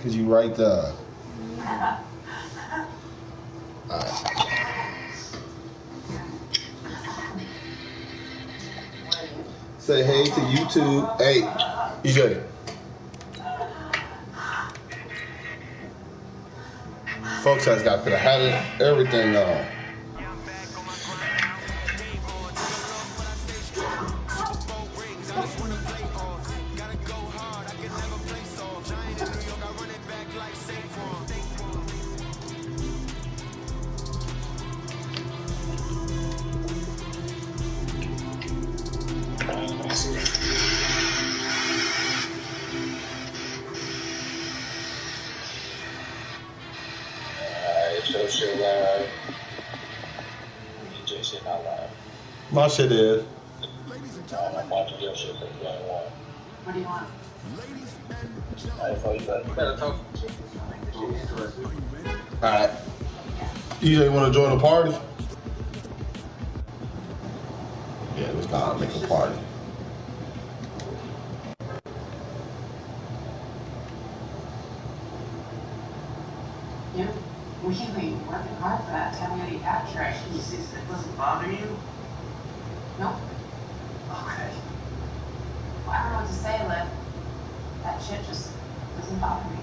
Cause you right there. Alright. Say hey to YouTube. Hey, EJ. Folks has got the hat and everything on. Your shit live. DJ shit not live. My shit is. I'm watching your shit for the one. What do you want? You better talk. Alright. EJ wanna join the party? Yeah, let's not make a party. Yeah. Really working hard for that 10 minute abstraction. It doesn't bother you? Nope. Okay. Well, I don't know what to say, Liv. That shit just doesn't bother me.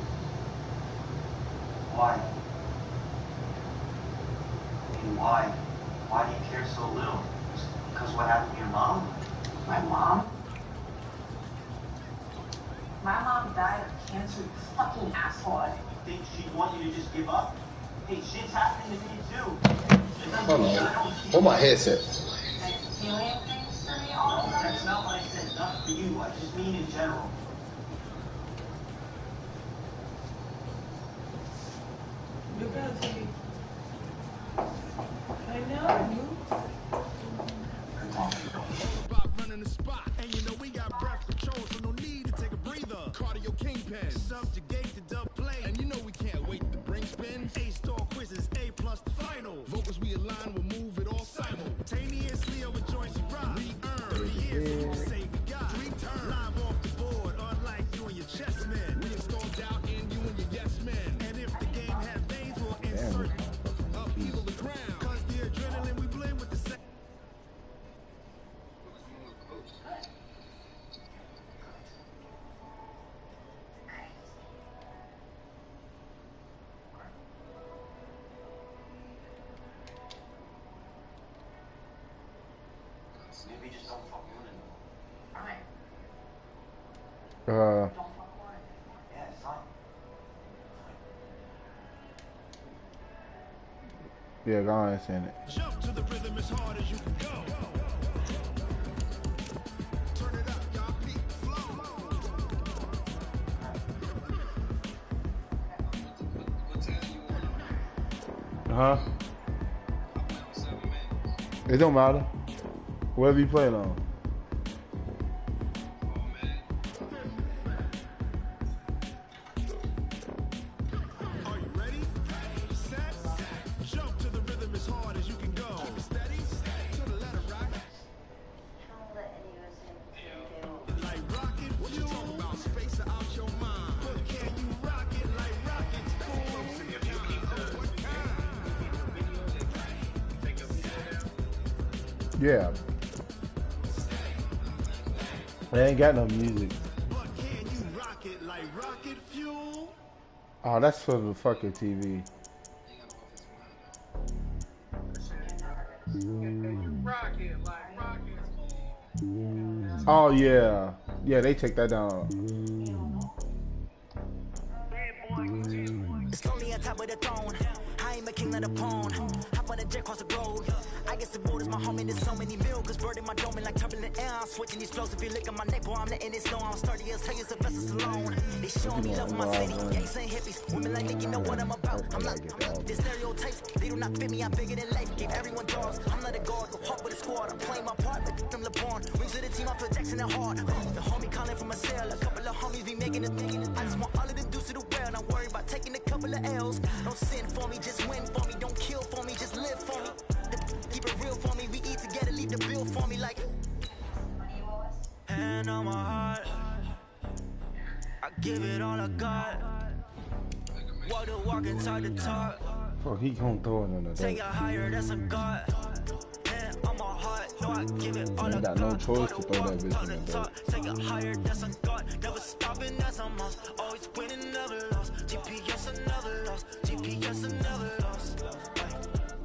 Why? I mean, why? Why do you care so little? Just because what happened to your mom? My mom? My mom died of cancer, you fucking asshole. You think she'd want you to just give up? Hey, shit's happening to me too. Hold on. Hold my headset. Feeling things for me all the time? That's not what I said. Not for you. I just mean in general. You gotta take. I know. About running the spot, and you know we got breath control, so no need to take a breather. Cardio kingpin, subjugate the dub play, and you know we can't wait to bring spin. A-star quizzes, A+ the final. Vocals we align, we'll move it all simultaneously over joints you rock. We earn 3 years, so say we got 3 turns live off the board, unlike you and your chess men. We install doubt in you and your yes men, and if the game had veins, we'll insert upheaval the ground. Cause the adrenaline we blend with the same. Maybe just don't fuck with it. Fine. Uh, Don't fuck with it. Yeah, it's fine. yeah, go on and send it. Jump to the rhythm as hard as you can go. Turn it up, y'all. Beat flow. Huh? It don't matter. Whatever you playing on. Are you ready? Set. Jump to the rhythm as hard as you can go. Steady. To the letter, right? Like rocket fuel. What you talking about? Space out your mind. But can you rock it like rockets, fool? If you keep the Yeah. They ain't got no music. but can you rock it like rocket fuel? Oh, that's for the fucking TV. Oh yeah, yeah. They take that down. It's lonely on top of the throne. I ain't a king of the pawn. Hop on a jet across the globe. I guess the road is my home and there's so many milkers burning my dome and like turbulent air. I'm switching these flows. If you look at my neck, boy, I'm letting it snow. I'm sturdy as hell, as a vessel alone. They showing me love for my city. Gangs ain't hippies. Women like me, you know what I'm about. I'm not the stereotypes. They do not fit me. I'm bigger than life. Gave everyone dogs. I'm not a guard. Go hard with a squad. I'm playing my part like them LeBron. Rings to the team. I feel Jackson and hard. The homie calling from a cell. A couple of homies be making it. I just want all of them dudes to the well. Not worry about taking a couple of L's. Don't sin for me, just win for me. Don't kill for me, just live for me. Keep it real for me. We eat together, leave the bill for me like. Hand on my heart, I give it all I got. Fuck, he gonna throw it in the Take it higher, that's a god. I'm a heart, no, I give it all. You got no choice to throw that bitch in the dirt. Take it higher, that's a god. Never stopping, that's a must. Always winning, never lost. GPS, another loss. GPS, another loss.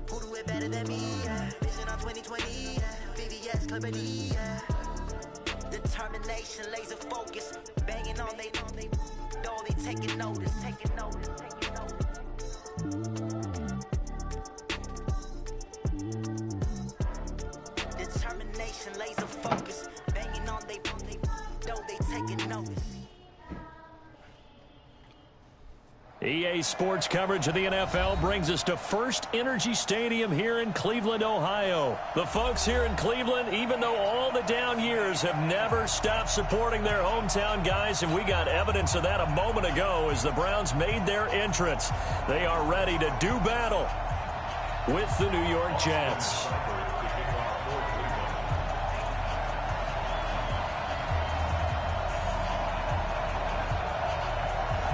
Who do it better than me? Yeah. Vision on 2020. Yeah. VVS, Clippity. Yeah. Determination, laser focus. Banging on they know they taking notice. Taking notice. Taking notice. Determination, laser focus, banging on they know they taking notice. EA Sports coverage of the NFL brings us to First Energy Stadium here in Cleveland, Ohio. The folks here in Cleveland, even though all the down years, have never stopped supporting their hometown guys, and we got evidence of that a moment ago as the Browns made their entrance. They are ready to do battle with the New York Jets.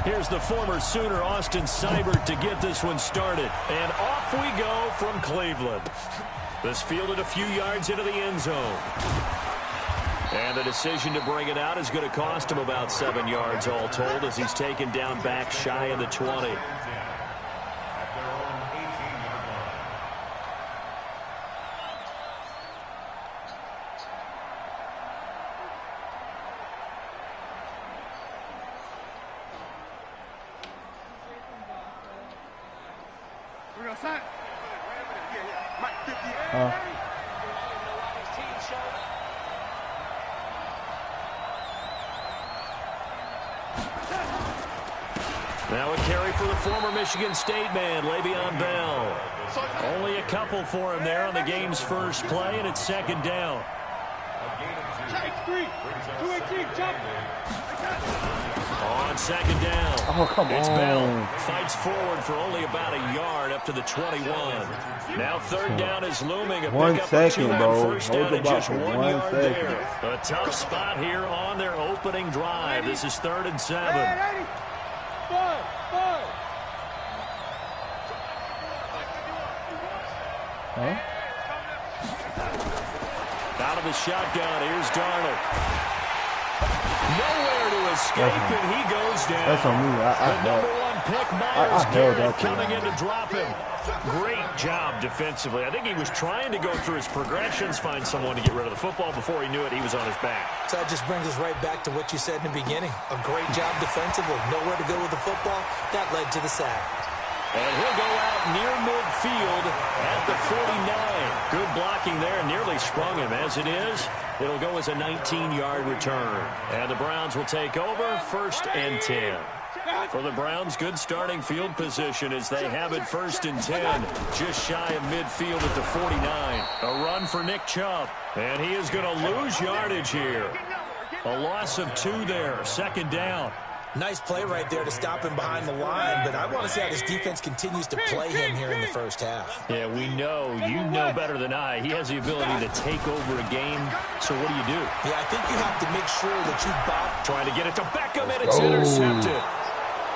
Here's the former Sooner, Austin Seibert, to get this one started. And off we go from Cleveland. This fielded a few yards into the end zone. And the decision to bring it out is going to cost him about 7 yards all told as he's taken down back shy of the 20. Now a carry for the former Michigan State man, Le'Veon Bell. Only a couple for him there on the game's first play, and it's second down. On second down, it's Bell. Fights forward for only about a yard up to the 21. Now third down is looming. A 1 pickup second, of 2 bro. on first Hold down the and block just for 1 1 yard second. there. A tough spot here on their opening drive. This is 3rd and 7. Huh? Out of the shotgun, here's Darnold. Nowhere to escape, and he goes down. That's on me. The number 1 pick, Myers Garrett, coming in to drop him. Great job defensively. I think he was trying to go through his progressions, find someone to get rid of the football. Before he knew it, he was on his back. So that just brings us right back to what you said in the beginning. A great job defensively. Nowhere to go with the football. That led to the sack. And he'll go out near midfield at the 49. Good blocking there, nearly sprung him. As it is, it'll go as a 19-yard return. And the Browns will take over 1st and 10. For the Browns, good starting field position as they have it 1st and 10. Just shy of midfield at the 49. A run for Nick Chubb. And he is going to lose yardage here. A loss of 2 there. 2nd down. Nice play right there to stop him behind the line, but I want to see how this defense continues to play him here in the first half. Yeah, we know. You know better than I. He has the ability to take over a game. So what do you do? Yeah, I think you have to make sure that you block. Trying to get it to Beckham, and it's intercepted.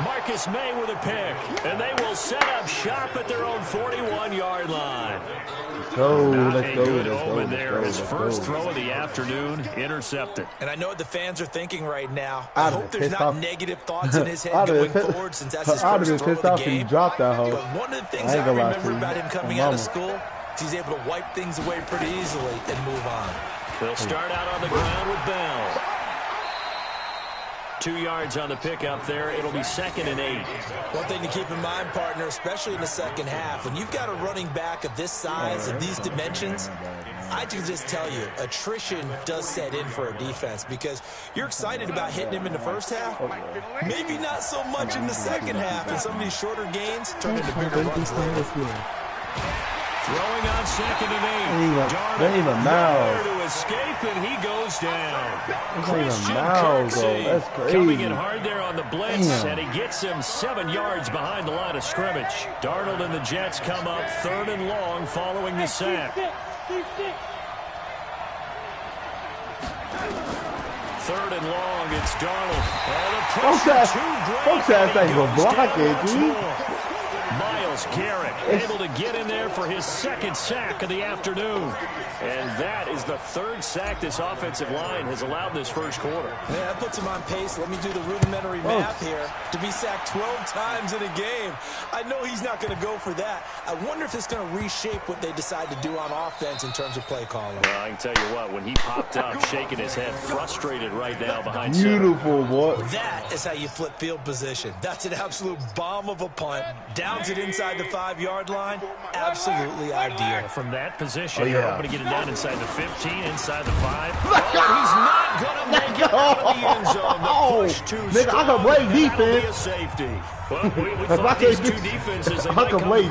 Marcus May with a pick, and they will set up shop at their own 41-yard line. Let's go. His first throw of the afternoon, intercepted. And I know what the fans are thinking right now. I hope there's not negative thoughts in his head going forward since that's his first throw of the game. Dropped that hoe. But one of the things I remember about him coming out of school is he's able to wipe things away pretty easily and move on. They'll start out on the ground with Bell. 2 yards on the pickup there. It'll be 2nd and 8. One thing to keep in mind, partner, especially in the second half, when you've got a running back of this size, of these dimensions, I can just tell you, attrition does set in for a defense because you're excited about hitting him in the first half. Maybe not so much in the second half, and some of these shorter gains turn into bigger runs later. Throwing on 2nd and 8. Darnold nowhere to escape, and he goes down. Christian Kirksey That's crazy. coming in hard there on the blitz, and he gets him 7 yards behind the line of scrimmage. Darnold and the Jets come up 3rd and long following the sack. 3rd and long. It's Darnold. Oh, the pressure too great. Folks ass ain't gonna block it, G. Myles Garrett able to get in there for his 2nd sack of the afternoon. And that is the 3rd sack this offensive line has allowed this first quarter. Yeah, that puts him on pace. Let me do the rudimentary math here. To be sacked 12 times in a game. I know he's not going to go for that. I wonder if it's going to reshape what they decide to do on offense in terms of play calling. Well, I can tell you what, when he popped up, shaking his head, frustrated right now behind Beautiful, boy. That is how you flip field position. That's an absolute bomb of a punt. Downs it inside the 5-yard line. Absolutely ideal. From that position, you're hoping to get it down inside the 15, inside the 5. He's not going to make it out of the end zone. The push too nigga, I can play defense. A safety. Well, we thought these two defenses, they might come to play.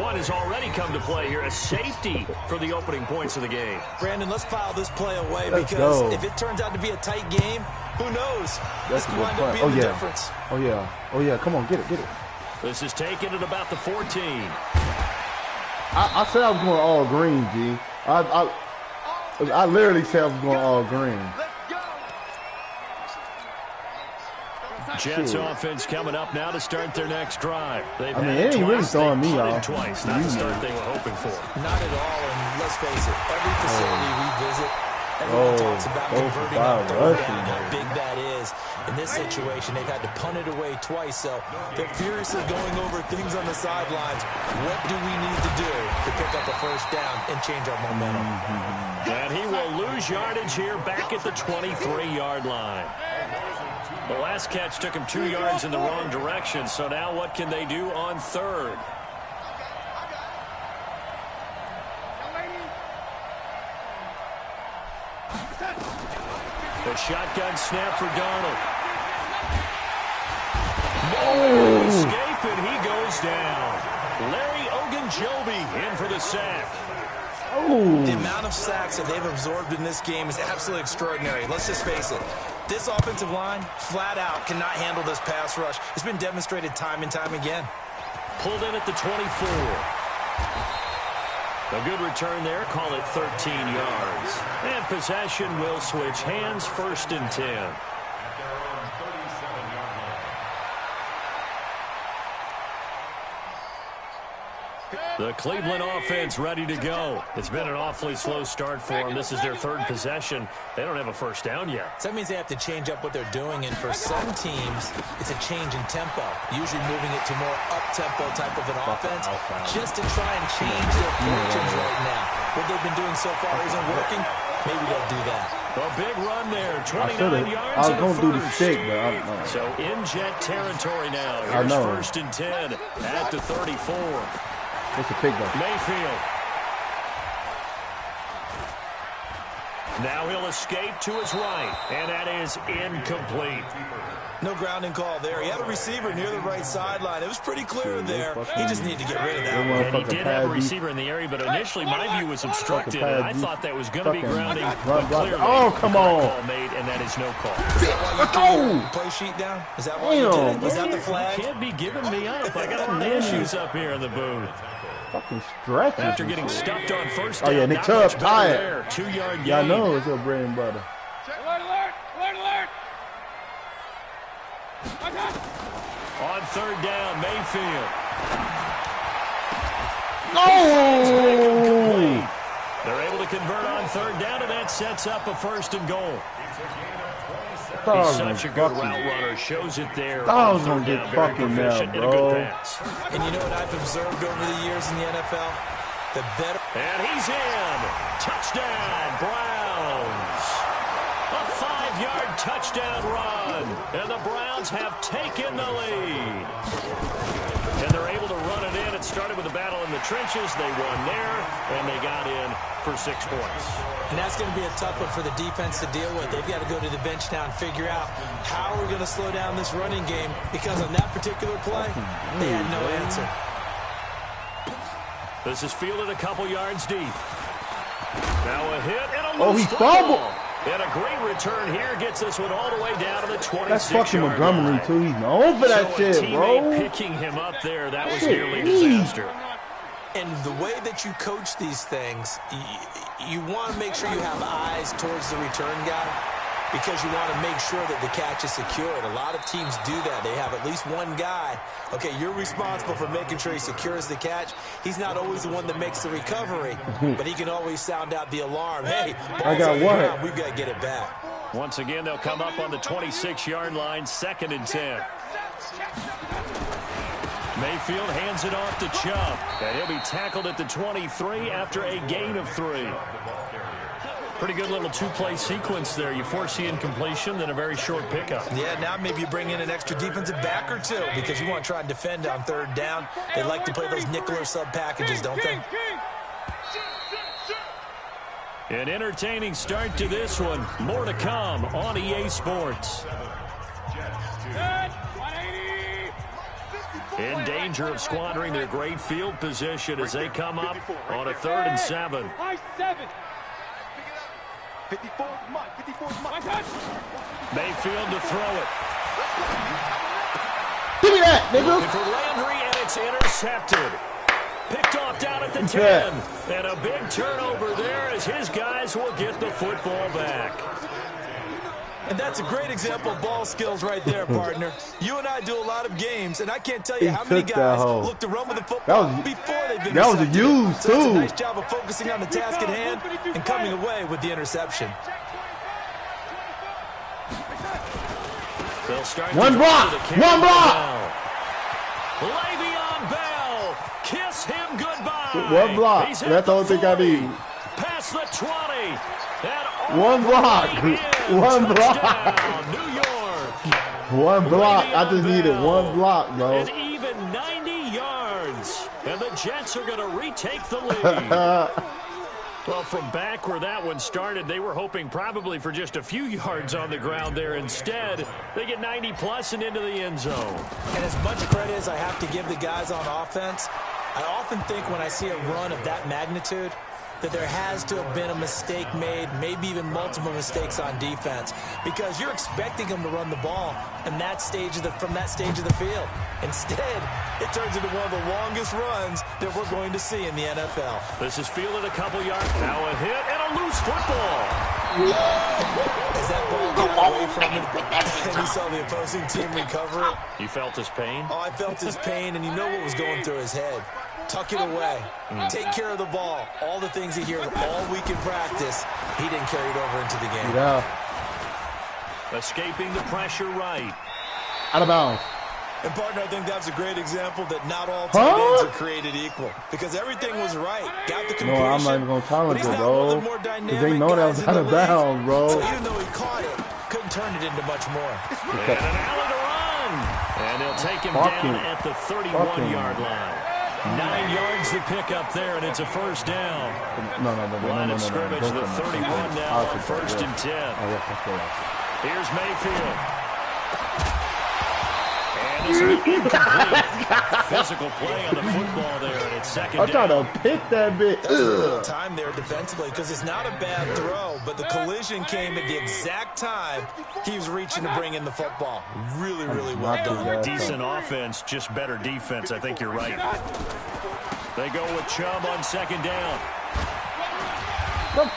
One has already come to play here, a safety for the opening points of the game. Brandon, let's file this play away because if it turns out to be a tight game, who knows? This could wind up being the difference. Oh, yeah. Come on, get it. This is taken at about the 14. I said I was going all green, G. I literally said I was going all green. Jets offense coming up now to start their next drive. They've it ain't really throwing me off. Twice, not the start they were hoping for. Not at all, and let's face it, every facility we visit, everyone talks about converting on third down, how big that is. In this situation, they've had to punt it away twice, so they're furiously going over things on the sidelines. What do we need to do to pick up a first down and change our momentum? And he will lose yardage here back at the 23-yard line. The last catch took him 2 yards in the wrong direction, so now what can they do on 3rd? The shotgun snap for Darnold. No escape, and he goes down. Larry Ogunjobi in for the sack. The amount of sacks that they've absorbed in this game is absolutely extraordinary. Let's just face it. This offensive line, flat out, cannot handle this pass rush. It's been demonstrated time and time again. Pulled in at the 24. A good return there. Call it 13 yards. And possession will switch hands. 1st and 10. The Cleveland offense ready to go. It's been an awfully slow start for them. This is their 3rd possession. They don't have a first down yet. So that means they have to change up what they're doing, and for some teams, it's a change in tempo, usually moving it to more up-tempo type of an offense, just to try and change their fortunes right now. What they've been doing so far isn't working. Maybe they'll do that. A big run there, 29 yards. I was going to do the stick, but I don't know. So in Jet territory now. Here's 1st and 10 at the 34. It's a pick, though. Mayfield. Now he'll escape to his right, and that is incomplete. No grounding call there. He had a receiver near the right sideline. It was pretty clear there. He just needed to get rid of that. And he did have a receiver in the area, but initially my view was obstructed, and I thought that was going to be grounding. But clearly, come on. Call made, and that is no call. Let's go. Play sheet down? Is that why you did it? Is that the flag? You can't be giving me up. I got a lot of issues up here in the booth. Fucking stretch. After getting stuffed on 1st down. Oh, yeah, Nick Chubb tired. 2-yard gain. Yeah, I know it's your bread and butter. Alert! On 3rd down, Mayfield. No! They're able to convert on 3rd down, and that sets up a 1st and goal. He's such a good route runner. Shows it there. I was going to get fucking now, bro. And you know what I've observed over the years in the NFL? The better. And he's in. Touchdown, Browns. A 5-yard touchdown run. And the Browns have taken the lead. And they're able to run it in. It started with a battle in the trenches. They won there, and they got in for 6 points. And that's going to be a tough one for the defense to deal with. They've got to go to the bench now and figure out how we're going to slow down this running game, because on that particular play, they had no answer. This is fielded a couple yards deep. Now a hit and a loose he fumbled. And a great return here gets this one all the way down to the 26-yard line. That's fucking Montgomery, too. He's known for that shit, bro. Picking him up there, that was nearly disaster. And the way that you coach these things, you want to make sure you have eyes towards the return guy. because you want to make sure that the catch is secured. A lot of teams do that. They have at least one guy. Okay, you're responsible for making sure he secures the catch. He's not always the one that makes the recovery, but he can always sound out the alarm. Hey, I got one. We've got to get it back. Once again, they'll come up on the 26-yard line, 2nd and 10. Mayfield hands it off to Chubb, and he'll be tackled at the 23 after a gain of 3. Pretty good little two-play sequence there. You force the incompletion, then a very short pickup. Yeah, now maybe you bring in an extra defensive back or two because you want to try and defend on 3rd down. They like to play those nickel or sub packages, don't they? An entertaining start to this one. More to come on EA Sports. In danger of squandering their great field position as they come up on a 3rd and 7. Mayfield to throw it. Give me that, nigga. Looking for Landry, and it's intercepted. Picked off down at the 10. And a big turnover there as his guys will get the football back. And that's a great example of ball skills right there, partner. You and I do a lot of games, and I can't tell you how many guys look to run with the football before they've been That was a use, so too. it's a nice job of focusing on the task at hand and coming away with the interception. They'll start one block! One block! Le'Veon Bell! Kiss him goodbye! One block. That's the only thing I need. Past the 20. One block. One block. New York. One block. I just needed one block, bro. And even 90 yards. And the Jets are going to retake the lead. Well, from back where that one started, they were hoping probably for just a few yards on the ground there. Instead, they get 90-plus and into the end zone. And as much credit as I have to give the guys on offense, I often think when I see a run of that magnitude that there has to have been a mistake made, maybe even multiple mistakes on defense, because you're expecting them to run the ball from that stage of the field. Instead, it turns into one of the longest runs that we're going to see in the NFL. This is fielded a couple yards. Now a hit and a loose football. As that ball got away from him, and he saw the opposing team recover it. You felt his pain? Oh, I felt his pain, and you know what was going through his head. Tuck it away. Take care of the ball. All the things he hears all week in practice, he didn't carry it over into the game. Yeah. Escaping the pressure right. Out of bounds. And, partner, I think that's a great example that not all tight ends are created equal. Because everything was right. Got the completion. No, I'm not even going to challenge it, bro. Because they know that was out of bounds, bro. So even though he caught it, couldn't turn it into much more. And an alley to run. And they'll take him down at the 31-yard line. 9 yards to pick up there, and it's a first down. Line of scrimmage, the 31 now on 1st and 10. Here's Mayfield. And it's incomplete. Physical play on the football there, and it's 2nd down. I'm trying to pick that bit. That was a little time there defensively because it's not a bad throw, but the collision came at the exact time he was reaching to bring in the football. Really, really well done. Decent offense, just better defense. I think you're right. They go with Chubb on 2nd down. Come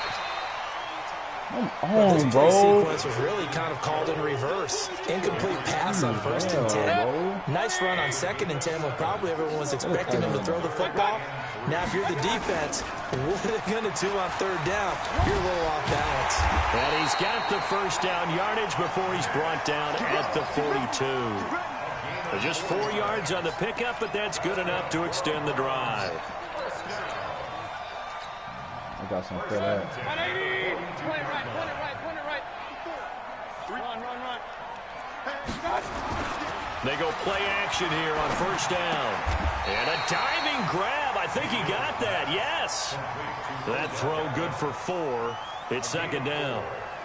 this on, play bro. sequence was really kind of called in reverse. Incomplete pass on 1st and 10. Nice run on 2nd and 10 when probably everyone was expecting him to throw the football. Now, if you're the defense, what are they going to do on 3rd down? You're a little off balance. And he's got the first down yardage before he's brought down at the 42. Just 4 yards on the pickup, but that's good enough to extend the drive. I got some for that. 180. Point it right. Run. They go play action here on 1st down. And a diving grab. I think he got that. Yes. That throw good for 4. It's 2nd down.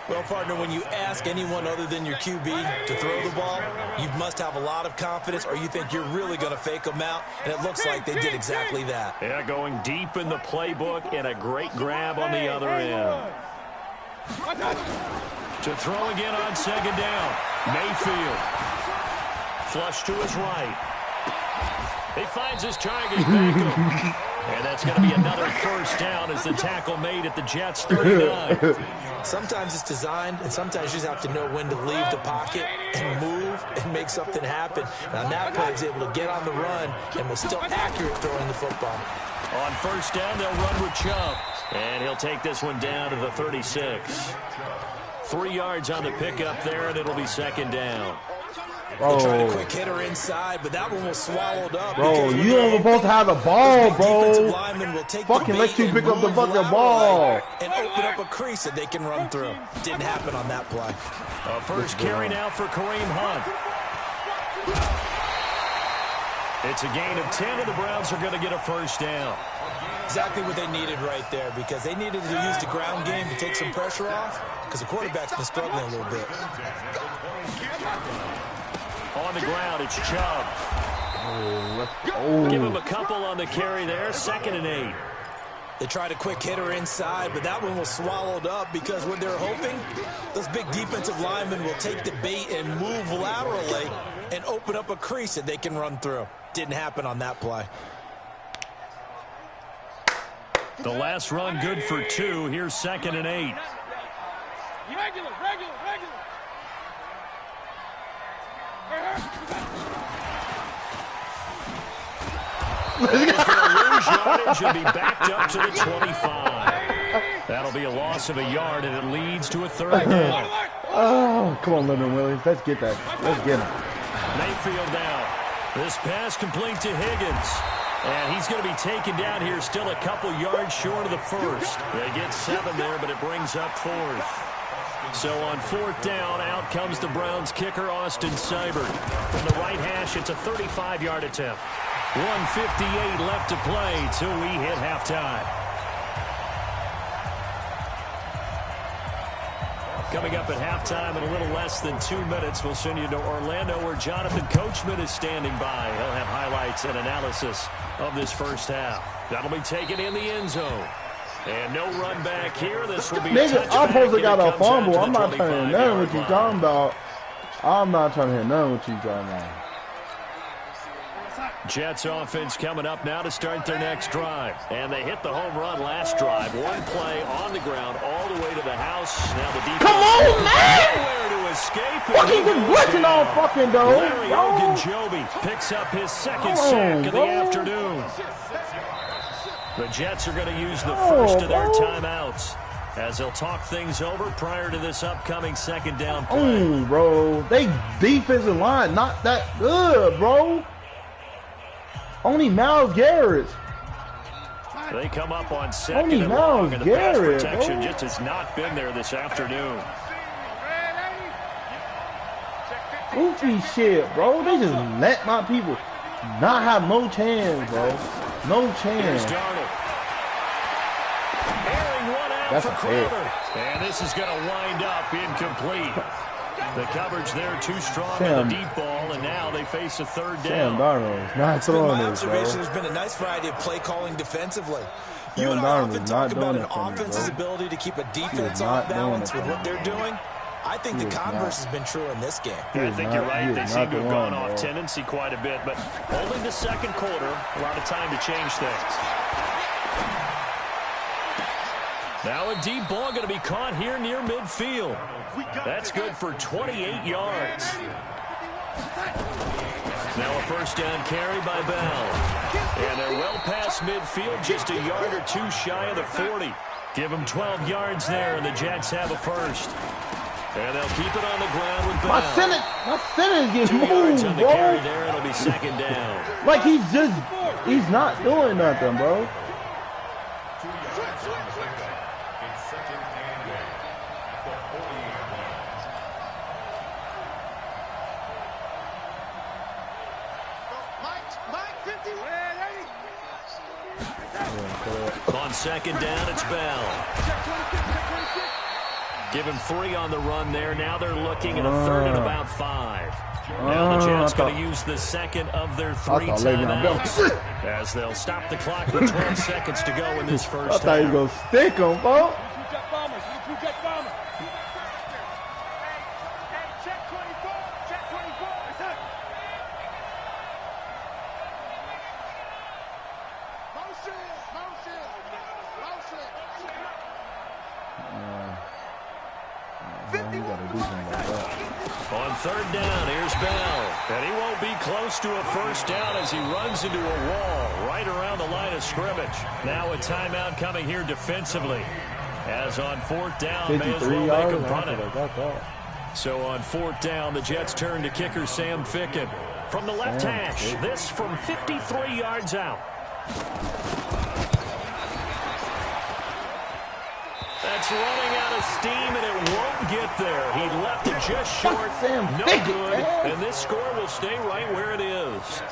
Well, partner, when you ask anyone other than your QB to throw the ball, you must have a lot of confidence or you think you're really going to fake them out, and it looks like they did exactly that. Yeah, going deep in the playbook and a great grab on the other end. To throw again on 2nd down. Mayfield. Flush to his right. He finds his target, Beckham. And that's going to be another first down as the tackle made at the Jets' 39. Sometimes it's designed, and sometimes you just have to know when to leave the pocket and move and make something happen. And on that play, he's able to get on the run and was still accurate throwing the football. On first down, they'll run with Chubb. And he'll take this one down to the 36. 3 yards on the pickup there, and it'll be second down. They tried a quick hitter inside, but that one was swallowed up. Bro, you ain't supposed to have the ball, bro. Fucking let you pick up the fucking ball. And open up a crease that they can run through. Didn't happen on that play. First carry now for Kareem Hunt. It's a gain of 10, and the Browns are going to get a first down. Exactly what they needed right there, because they needed to use the ground game to take some pressure off, because the quarterback's been struggling a little bit. On the ground, it's Chubb. Give him a couple on the carry there. 2nd and 8. They tried a quick hitter inside, but that one was swallowed up because what they're hoping, those big defensive linemen will take the bait and move laterally and open up a crease that they can run through. Didn't happen on that play. The last run good for 2. Here's 2nd and 8. Regular. He's going to lose yardage and be backed up to the 25. That'll be a loss of a yard, and it leads to a 3rd down. Oh, come on, Leonard Williams. Let's get that. Let's get him. Mayfield now. This pass complete to Higgins. And he's going to be taken down here, still a couple yards short of the first. They get 7 there, but it brings up 4th. So on 4th down, out comes the Browns kicker, Austin Seibert. From the right hash, it's a 35-yard attempt. 1:58 left to play till we hit halftime. Coming up at halftime in a little less than 2 minutes, we'll send you to Orlando, where Jonathan Coachman is standing by. He'll have highlights and analysis of this first half. That'll be taken in the end zone. And no run back here. This will be nigga, I'm supposed to got a fumble. I'm not trying to hear nothing what you talking about. I'm not trying to hear nothing what you talking about. Jets offense coming up now to start their next drive. And they hit the home run last drive. One play on the ground all the way to the house. Now the defense. Come on, man! Nowhere to escape. Fucking just blitzing all fucking though. Larry Ogunjobi picks up his 2nd sack of the afternoon. The Jets are going to use the first of their timeouts as they'll talk things over prior to this upcoming 2nd down play. Bro. They defensive line not that good, bro. Only Myles Garrett. They come up on 2nd and long, and the pass protection just has not been there this afternoon. Goofy shit, bro. They just let my people not have no chance, bro. No chance. Airing one out That's for a Crowder. And this is going to wind up incomplete. The coverage there too strong on the deep ball, and now they face a 3rd down. Sam Darnold's not throwing this, bro. There's been a nice variety of play calling defensively. You Sam and I often Darnold's talk not about doing an it for me, offense's bro. ability to keep a defense not off doing balance it with for what me. they're doing. I think the converse has been true in this game. I think you're right. They seem to have gone off bro. tendency quite a bit, but only the 2nd quarter, a lot of time to change things. Now a deep ball going to be caught here near midfield. That's good for 28 yards. Now a first down carry by Bell. And they're well past midfield, just a yard or 2 shy of the 40. Give them 12 yards there, and the Jets have a first. And they'll keep it on the ground with Bell. My center gets 2 yards moved, on the bro. carry there, and it'll be 2nd down. Like he's not doing nothing, bro. On 2nd down, it's Bell. Give him 3 on the run there. Now they're looking at a 3rd and about 5. Now the Jets going to use the 2nd of their 3 timeouts as they'll stop the clock with 12 seconds to go in this first half. I thought he was going to stick him, bro. You gotta do something like that. On third down, here's Bell. And he won't be close to a first down as he runs into a wall right around the line of scrimmage. Now a timeout coming here defensively. As on fourth down, may as well make him punt it. So on fourth down, the Jets turn to kicker Sam Ficken. From the left hash, this from 53 yards out. That's running out of steam, and it won't get there. He left it just short. No good. And this score will stay right where it is.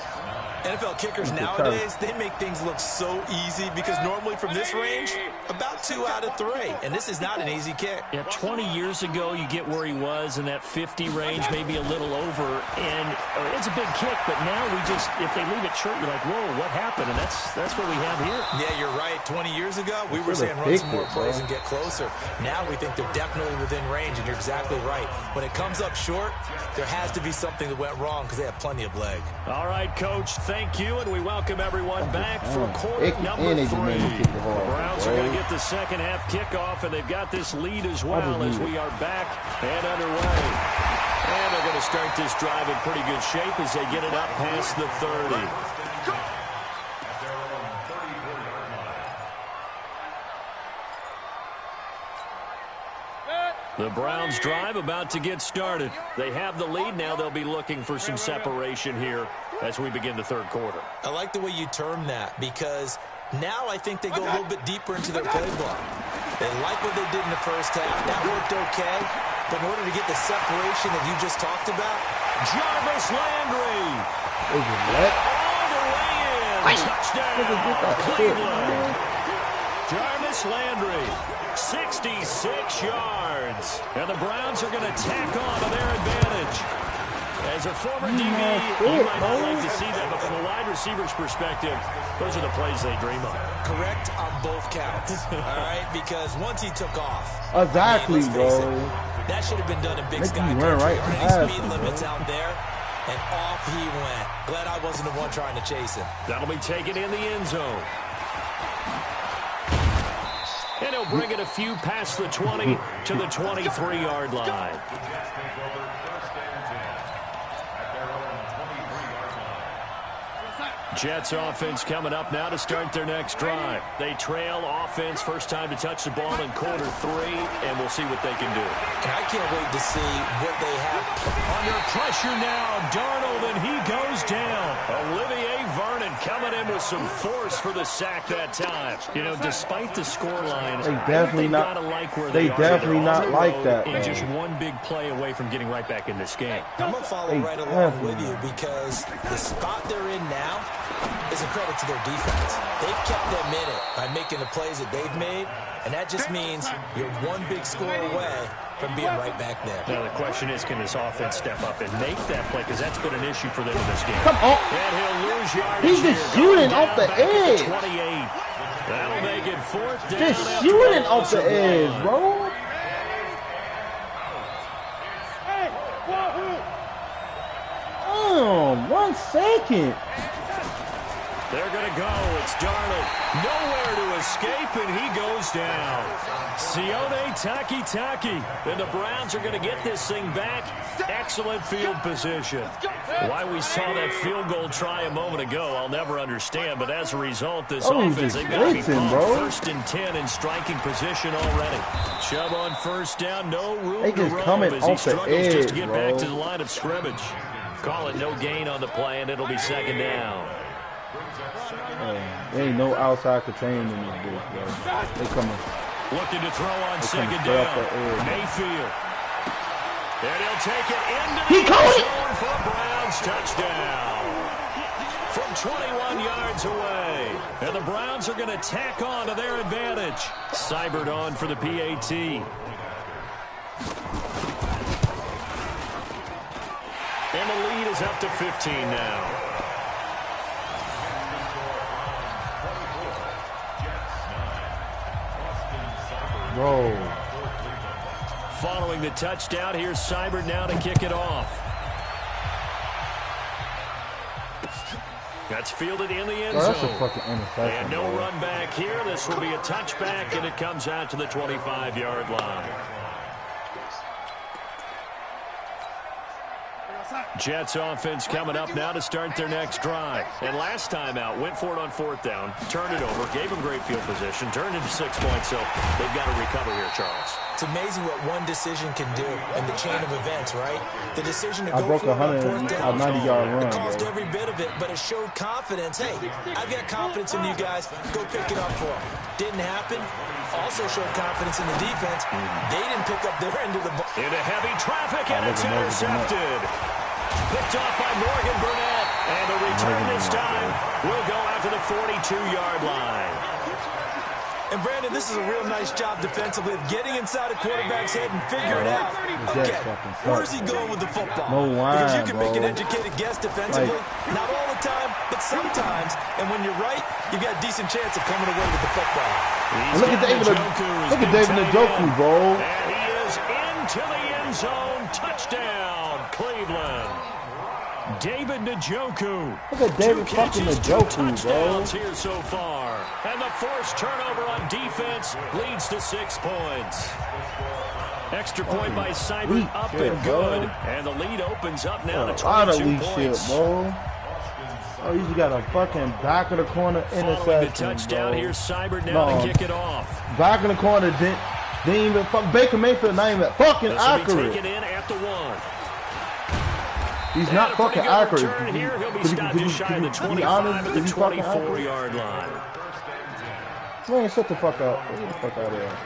NFL kickers nowadays, they make things look so easy because normally from this range, about 2 out of 3. And this is not an easy kick. Yeah, 20 years ago, you get where he was in that 50 range, maybe a little over. And it's a big kick, but now we just, if they leave it short, you're like, whoa, what happened? And that's what we have here. Yeah, you're right. 20 years ago, we were saying run some more plays and get closer. Now we think they're definitely within range, and you're exactly right. When it comes up short, there has to be something that went wrong because they have plenty of leg. All right, Coach, thank you, and we welcome everyone back for quarter number 3. The Browns are going to get the second half kickoff, and they've got this lead as well as we are back and underway. And they're going to start this drive in pretty good shape as they get it up past the 30. The Browns drive about to get started. They have the lead. Now they'll be looking for some separation here as we begin the third quarter. I like the way you term that because now I think they go a little bit deeper into their play block. They like what they did in the first half. That worked okay. But in order to get the separation that you just talked about, Jarvis Landry. All the way in. Touchdown. Cleveland. Jarvis Landry. 66 yards. And the Browns are going to tack on to their advantage. As a former DB, you might not like to see that, but from a wide receiver's perspective, those are the plays they dream of. Correct on both counts. All right? Because once he took off. Exactly, bro. That should have been done in Big Sky country. Right any speed limits out there. And off he went. Glad I wasn't the one trying to chase him. That'll be taken in the end zone. And he'll bring it a few past the 20 to the 23-yard line. Jets offense coming up now to start their next drive. They trail offense, first time to touch the ball in quarter 3, and we'll see what they can do. And I can't wait to see what they have. Under pressure now, Darnold, and he goes down. Olivier Vernon coming in with some force for the sack that time. You know, despite the scoreline, they definitely not like where they definitely not like that. And just one big play away from getting right back in this game. I'm gonna follow right along with you because the spot they're in now is a credit to their defense. They've kept them in it by making the plays that they've made, and that just means you're one big score away from being right back there. Now the question is, can this offense step up and make that play? Because that's been an issue for them in this game. Come on. And he'll lose yardage. He's just shooting off the edge. 28. That'll make it fourth down. Just shooting off the edge, bro. Damn, 1 second. They're going to go. It's Darnold. Nowhere to escape, and he goes down. Sione Takitaki. And the Browns are going to get this thing back. Excellent field position. Why we saw that field goal try a moment ago, I'll never understand. But as a result, this offense, they've got to be pumped. First and 10 in striking position already. Chubb on first down. No room to roam as he struggles just to get back to the line of scrimmage. Call it no gain on the play, and it'll be second down. There ain't no outside containment in this bitch, bro. They coming. Looking to throw on second down. Mayfield. And he'll take it into the zone for a Browns touchdown. From 21 yards away. And the Browns are going to tack on to their advantage. Seibert on for the PAT. And the lead is up to 15 now. Bro. Following the touchdown, here's Seibert now to kick it off. That's fielded in the end zone. That's a fucking interception. And no run back here. This will be a touchback, and it comes out to the 25-yard line. Jets offense coming up now to start their next drive. And last time out, went for it on 4th down, turned it over, gave them great field position, turned into 6 points, so they've got to recover here, Charles. It's amazing what one decision can do in the chain of events, right? The decision to I go broke for it on 4th a down. 90-yard run, It cost bro. every bit of it, but it showed confidence. Hey, I've got confidence in you guys. Go pick it up for them. Didn't happen. Also showed confidence in the defense. They didn't pick up their end of the ball. Into heavy traffic, and it's intercepted. Picked off by Morgan Burnett. And the return this time will go out to the 42-yard line. And, Brandon, this is a real nice job defensively of getting inside a quarterback's head and figuring out, okay, where's he going with the football? No line, because you can make an bro. educated guess defensively. Not all the time, but sometimes. And when you're right, you've got a decent chance of coming away with the football. And look at David Njoku, bro. And he is into the end zone. Touchdown, Cleveland. David Njoku. Look at David fucking Njoku, bro. Here so far. And the forced turnover on defense leads to 6 points. Extra point by Seibert, up shit, and bro. good. And the lead opens up now to 22 A lot of weak points. shit, bro. Oh, you just got a fucking back of the corner interception, Following the touchdown, bro. here's Seibert now to kick it off. Back in the corner, didn't even fuck Baker Mayfield, not even fucking This will be accurate. taken in at the 1. He's not fucking accurate. Here, he'll be stopped just shy of the 25 to the 24-yard line. Man, shut the fuck up. Get the fuck out of here.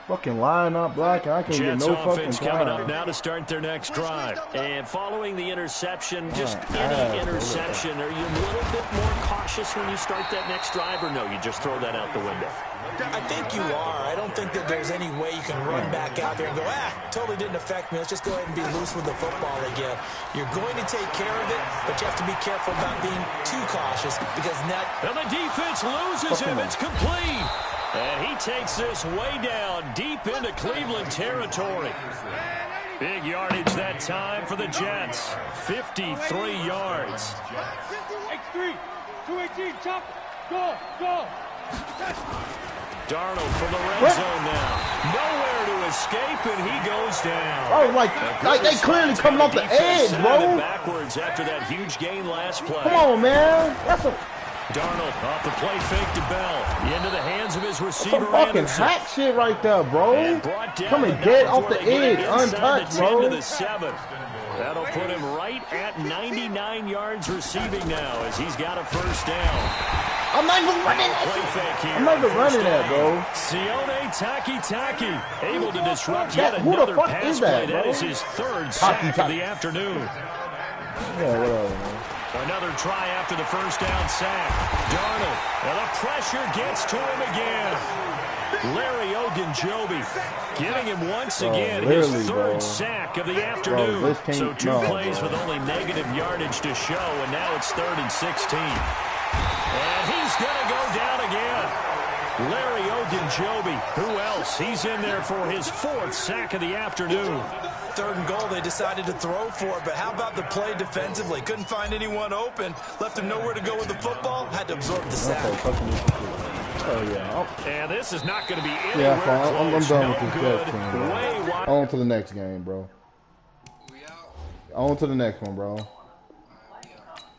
Fucking line up blocking. I can't get Jets no fucking offense coming up time. now to start their next drive. And following the interception, just any interception, are you a little bit more cautious when you start that next drive, or no, you just throw that out the window? I think you are. I don't think that there's any way you can run back out there and go, totally didn't affect me. Let's just go ahead and be loose with the football again. You're going to take care of it, but you have to be careful about being too cautious because now... And the defense loses him. It's complete. And he takes this way down, deep into Cleveland territory. Big yardage that time for the Jets. 53 yards. X3, 218, chop, go. Darnold from the red zone now. Nowhere to escape, and he goes down. Oh, like they clearly coming off the edge, bro. Backwards after that huge gain last play. Come on, man. That's a Darnold off the play fake to Bell. Into the hands of his receiver, some fucking Anderson. hack shit right there, bro. Coming dead off the edge, untouched, the 10 bro. to the 7. That'll put him right at 99 yards receiving now as he's got a first down. I'm not even running Play fake here. I'm not even running that, bro. Sione Taki able to disrupt That- yet who the another fuck pass is that, play. That bro? is his third sack of the afternoon. Yeah, whatever, man. Another try after the first down sack. Darnold, and the pressure gets to him again. Larry Ogunjobi getting him once again his third sack of the afternoon. So two plays with only negative yardage to show, and now it's 3rd and 16. And he's going to go down again. Larry Ogunjobi, who else? He's in there for his 4th sack of the afternoon. 3rd and goal, they decided to throw for it, but how about the play defensively? Couldn't find anyone open, left him nowhere to go with the football, had to absorb the sack. Oh, yeah. And this is not going to be anywhere I'm close. done No with this good. Jets team, bro. Way wide. On to the next game, bro. On to the next one, bro.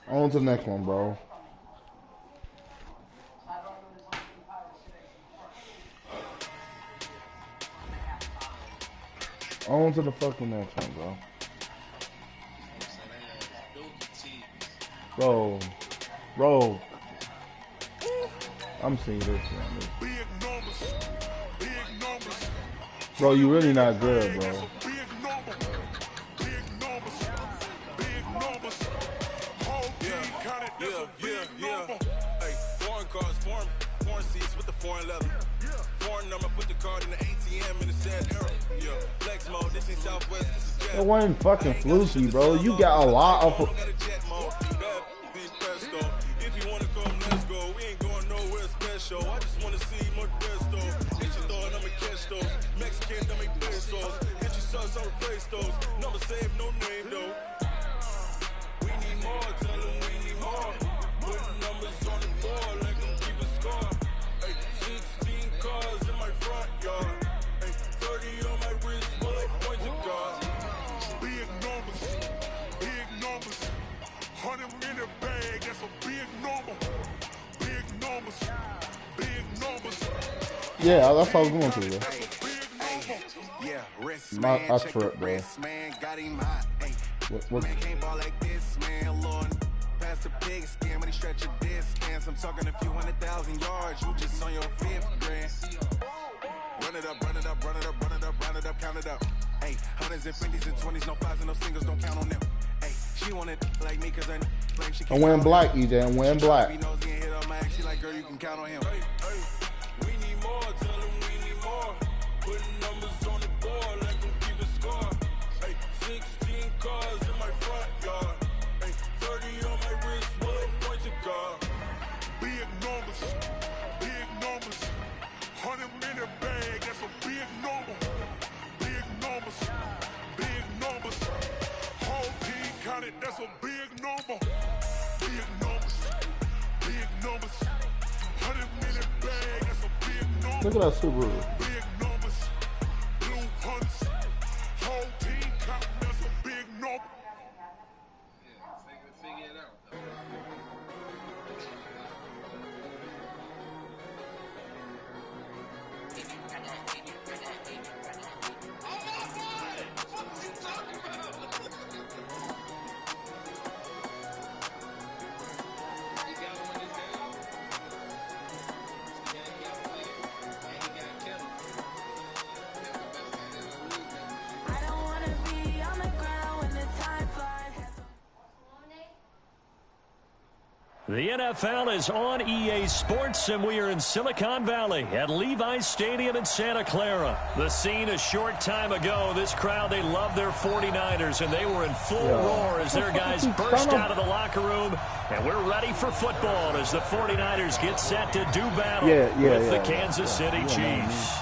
On to the next one, bro. On to the fucking next one, bro. Bro. I'm seeing this one. Bro, you really not good, bro. Yeah. Hey, foreign cars, foreign seats with the foreign leather. Foreign number, put the card in the ATM in the sad era. Yeah, flex mode, this ain't Southwest, this is jet. It wasn't fucking fluky, bro. You got a lot of. If you wanna come, let's go. We ain't going nowhere special. I just wanna see more Modesto. Hit your thought, I'ma catch those. Mexican, I make pesos. Hit your sons, I'll replace those. Number save, no name though. We need more, tell them we need more. Put numbers on the board, like them keep a score. Hey, 16 minute bag, that's a big number. Big numbers. Big numbers. Yeah, that's how I was going to. Bro. Yeah, wrist My, man, I check trip, the bro. wrist man, got him hot. Ay, What? man can't ball like this, man. Lord, past the pig skin when he stretch your distance. I'm talking a few 100,000 yards. You just on your 5th grand. Run it up, run it up, run it up, run it up, run it up, count it up. Hey, hundreds and 50s and 20s, no 5s and no singles, don't count on them. Hey, she wanted like me cause I blame she can't. I'm wearing black, EJ. I'm wearing black. She like, girl, you can count on him. Hey, hey, we need more, tell him we need more. Putting numbers on the board, let them keep a score. Hey, 16 cars in my front yard. Hey, 30 on my wrist, bullet points to God. Big numbers, big numbers. 100-minute bag, that's a big number. Big numbers, big numbers. Whole team counted, that's a big number. Big numbers, big numbers. 100-minute bag, that's a big number. Look at that Subaru. Big numbers, blue hunts. Whole team counting, that's a big number. Yeah, figure it out. The NFL is on EA Sports, and we are in Silicon Valley at Levi's Stadium in Santa Clara. The scene a short time ago, this crowd, they love their 49ers, and they were in full roar as their guys burst out of the locker room, and we're ready for football as the 49ers get set to do battle with the Kansas City Chiefs.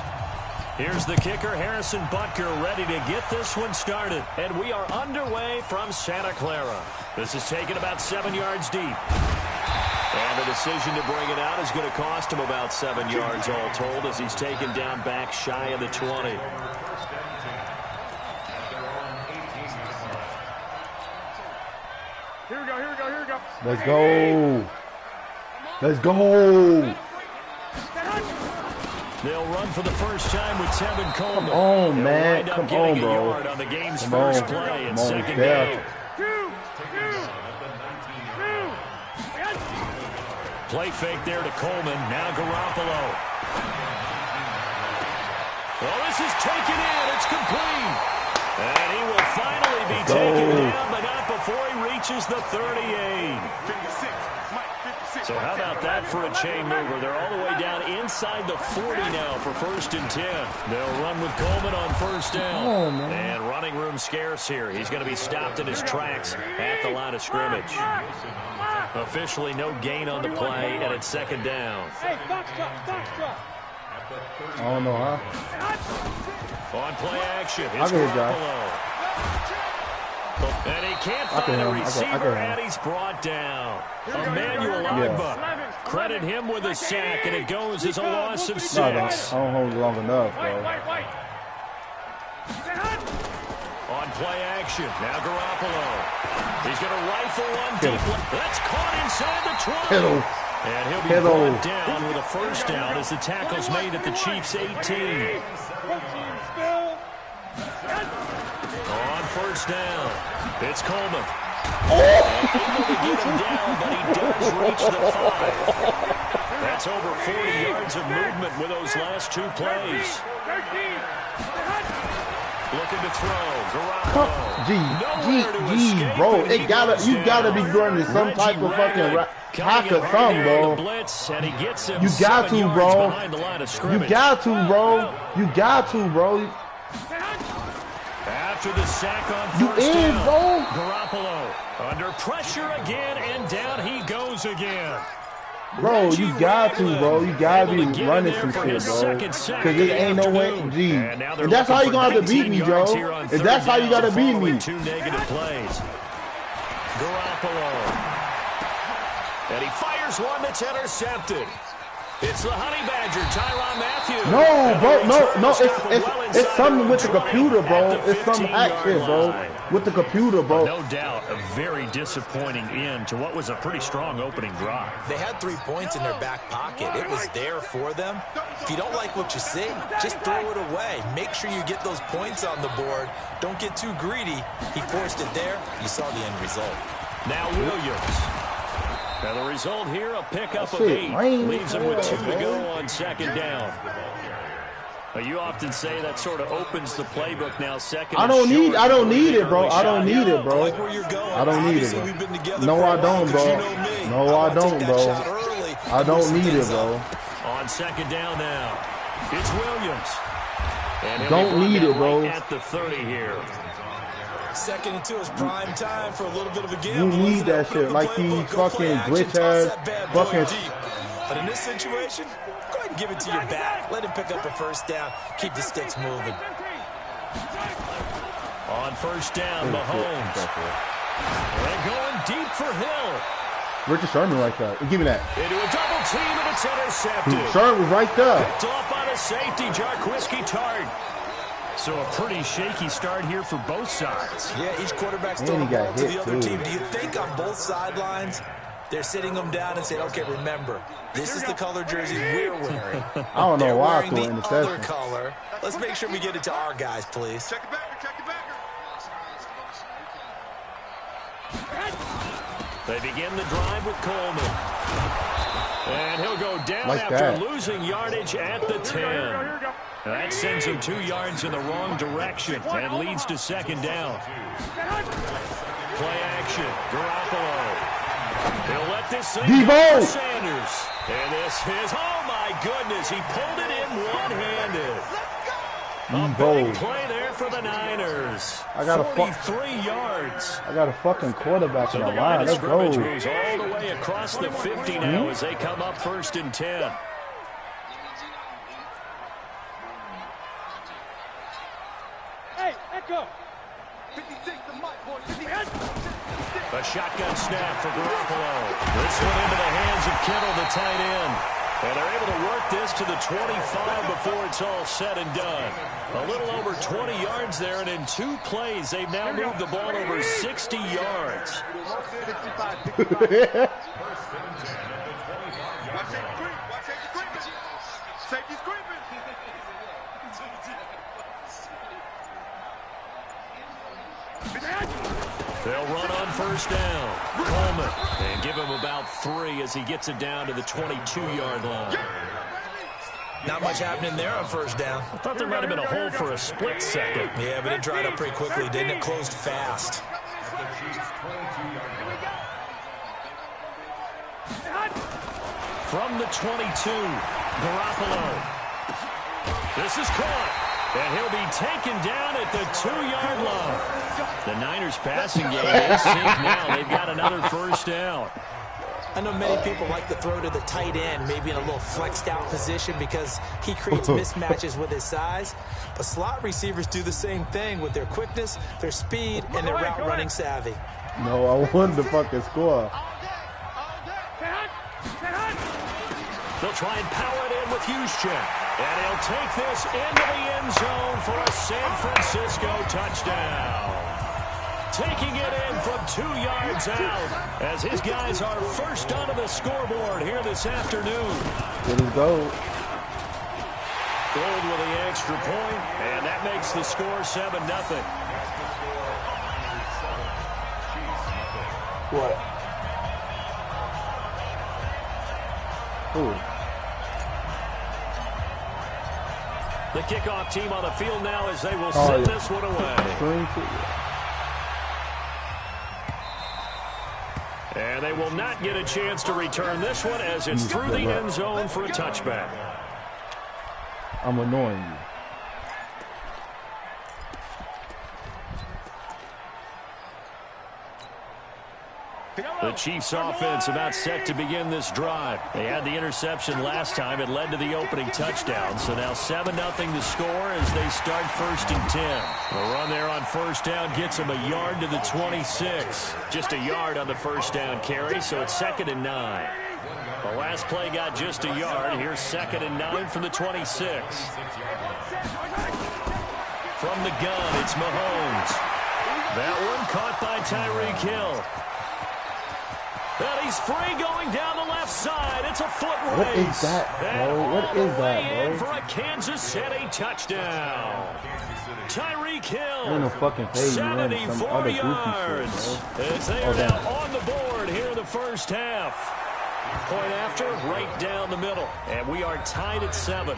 Here's the kicker, Harrison Butker, ready to get this one started. And we are underway from Santa Clara. This is taken about 7 yards deep. And the decision to bring it out is going to cost him about 7 yards all told as he's taken down back shy of the 20. Here we go, here we go, here we go. Let's go. Let's go. They'll run for the first time with Tevin Coleman. Come on, man. Come Come on, bro. Yard on the game's first play and second down. Play fake there to Coleman. Now Garoppolo. Well, this is taken in. It's complete. And he will finally be taken down, but not before he reaches the 38. So how about that for a chain mover? They're all the way down inside the 40 now for 1st and 10. They'll run with Coleman on 1st down. And running room scarce here. He's going to be stopped in his tracks at the line of scrimmage. Officially no gain on the play, and it's 2nd down. Hey, box drop. I don't know, huh? On play action, I it's get it, Josh. Garoppolo. And he can't find a receiver, and he's brought down. Emmanuel Agba. Credit him with a sack, and it goes as a loss of 6. No, I don't hold it long enough, bro. On play action, now Garoppolo. He's going to rifle one deep. That's caught inside the 20. And he'll be brought down with a 1st down as the tackle's made at the Chiefs' 18. On 1st down, it's Coleman. Able to get him down, but he does reach the 5. That's over 40 yards of movement with those last 2 plays. Looking to throw, Garoppolo. Bro, you gotta be running some type of fucking hack or something, bro. You got to, bro. You got to, bro. You got to, bro. After the sack on 1st down, bro. Garoppolo under pressure again, and down he goes again. Bro, you got to, bro. You gotta be running some shit, bro. Because there ain't no way. Gee. And that's how you gonna have to beat me, Joe. If that's how you gotta beat me. 2 negative plays. Garoppolo. And he fires one that's intercepted. It's the Honey Badger, Tyrann Mathieu. No, bro, no. It's something with the computer, bro. It's some hack shit, bro. With the computer, bro. No doubt, a very disappointing end to what was a pretty strong opening drive. They had 3 points in their back pocket. It was there for them. If you don't like what you see, just throw it away. Make sure you get those points on the board. Don't get too greedy. He forced it there. You saw the end result. Now Williams. Now the result here, a pickup of 8. Leaves him with 2 to go on second down. You often say that sort of opens the playbook now. Second. I don't need it, bro. I don't need it, bro. I like where you're going. I don't need it, bro. No, I don't, bro. No, I don't, bro. I don't need it, bro. On second down now, it's Williams. And don't need it, bro. Right at the 30 here. 2nd and 2 is prime time for a little bit of a You gamble. need that shit, like these fucking glitch ass fucking. But in this situation, go ahead and give it to your back. Let him pick up a first down. Keep the sticks moving. On first down, Mahomes. They're going deep for Hill. Richard Sherman right there. Give me that. Into a double team, and it's intercepted. Sherman was right there. Picked off by the safety, Jarquiski Tart. So a pretty shaky start here for both sides. Yeah, each quarterback's throwing the ball to the other team. Do you think on both sidelines they're sitting them down and saying, okay, remember, this is the color jersey we're wearing. I don't know why I threw in the other color. Let's make sure we get it to our guys, please. Check it back, check it back. They begin the drive with Coleman. And he'll go down like after that. losing yardage at the 10. That sends him 2 yards in the wrong direction and leads to second down. Play action, Garoppolo. He'll let this thing go to Sanders. And this is, oh my goodness, he pulled it in one-handed. A big play there for the Niners. I got 43 yards. I got a fucking quarterback in the line. Let's go. Moves all the way across the 50 now as they come up 1st and 10. Hey, Echo. 56, the mic, boy. 56. A shotgun snap for Garoppolo. This one into the hands of Kittle, the tight end. And they're able to work this to the 25 before it's all said and done. A little over 20 yards there, and in 2 plays, they've now moved the ball over 60 yards. Safety's creeping. They'll run on first down. Coleman. And give him about 3 as he gets it down to the 22-yard line. Not much happening there on first down. I thought there might have been a hole for a split second. Yeah, but it dried up pretty quickly, didn't it? Closed fast. From the 22, Garoppolo. This is caught. And he'll be taken down at the 2-yard line. The Niners passing game is synced now. They've got another first down. I know many people like to throw to the tight end, maybe in a little flexed out position because he creates mismatches with his size. But slot receivers do the same thing with their quickness, their speed, and their route running savvy. No, I wanted to fucking score. They'll try and power it in with Juszczyk. And he'll take this into the end zone for a San Francisco touchdown. Taking it in from 2 yards out as his guys are first onto the scoreboard here this afternoon. It is gold. Gold with the extra point, and that makes the score 7-0. What? Ooh. The kickoff team on the field now as they will send this one away. And they will not get a chance to return this one as it's through the end zone for a touchback. I'm annoying you. The Chiefs offense about set to begin this drive. They had the interception last time. It led to the opening touchdown. So now 7-0 to score as they start 1st and 10. The run there on first down gets them a yard to the 26. Just a yard on the first down carry, so it's 2nd and 9. The last play got just a yard. Here's 2nd and 9 from the 26. From the gun, it's Mahomes. That one caught by Tyreek Hill. And he's free going down the left side. It's a foot race. What is that, bro? What is that, bro? For a Kansas City touchdown. Tyreek Hill, in a fucking page, 74 yards. As they are now on the board here in the first half. Point after, right down the middle. And we are tied at 7.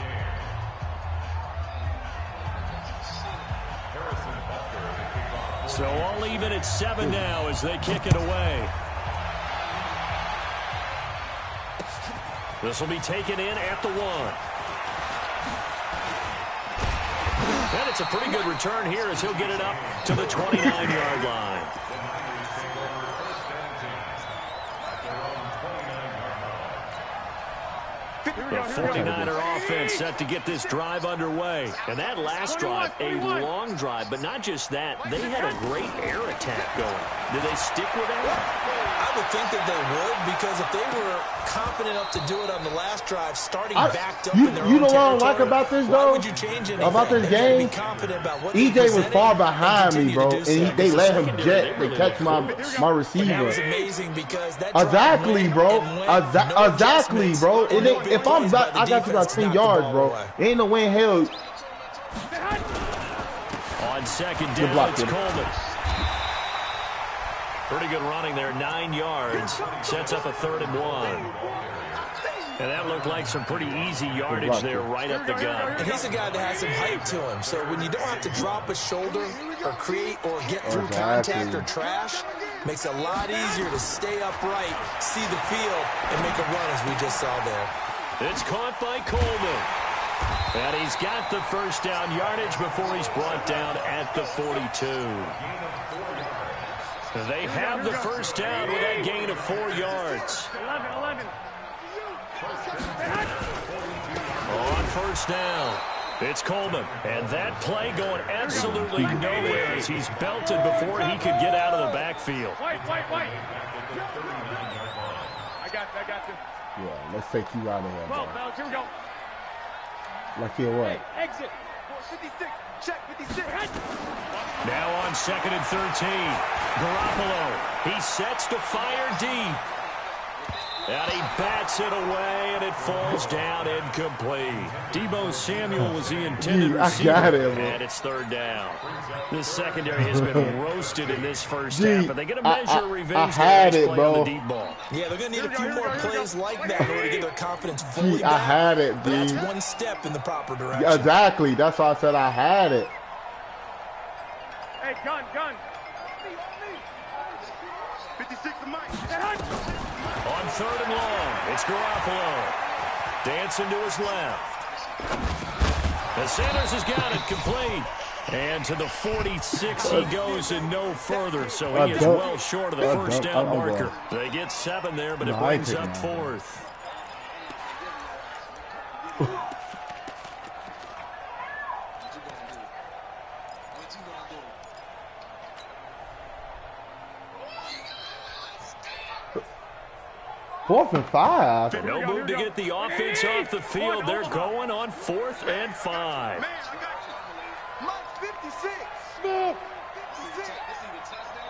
So all even at 7 now as they kick it away. This will be taken in at the 1. And it's a pretty good return here as he'll get it up to the 29-yard line. The 49er offense set to get this drive underway. And that last drive, a long drive, but not just that. They had a great air attack going. Did they stick with that? I would think that they would, because if they were confident enough to do it on the last drive, starting backed up in their own You know what I territory, like about this, though? why would you change anything? About this game? EJ was far behind me, bro, and they let him jet to catch my receiver. That was amazing because that exactly, bro. Exactly, bro. If I'm back, I got you about 10 yards, bro. Ain't no way in hell. On second down, it's Coleman. Pretty good running there, 9 yards. Sets up a 3rd and 1. And that looked like some pretty easy yardage there right up the gut. And he's a guy that has some height to him. So when you don't have to drop a shoulder or create or get through contact or trash, makes it a lot easier to stay upright, see the field, and make a run as we just saw there. It's caught by Coleman. And he's got the first down yardage before he's brought down at the 42. They have the first down with that gain of 4 yards. 11. On first down, it's Coleman. And that play going absolutely nowhere as he's belted before he could get out of the backfield. Wait. I got you. Yeah, let's take you out of here. 12, fellas, here we go. Like here what? Hey, exit. 56. Check 56. Now on 2nd and 13. Garoppolo. He sets to fire deep. And he bats it away, and it falls down incomplete. Deebo Samuel was the intended receiver, and it's 3rd down. This secondary has been roasted in this first half, but they're going to measure revenge there this play on the deep ball. Yeah, they're going to need a few more plays like that in order to get their confidence fully back. I had it, dude. That's one step in the proper direction. Yeah, exactly. That's why I said I had it. Hey, gun. 56 to Mike. On 3rd and long, it's Garoppolo. Dancing to his left. The Sanders has got it complete. And to the 46 he goes and no further, so he is well short of the first down marker. They get 7 there, but it brings up 4th. Fourth and 5. No move to get the offense off the field. They're going on 4th and 5. Man, I got you. Mike 56. Move. 56.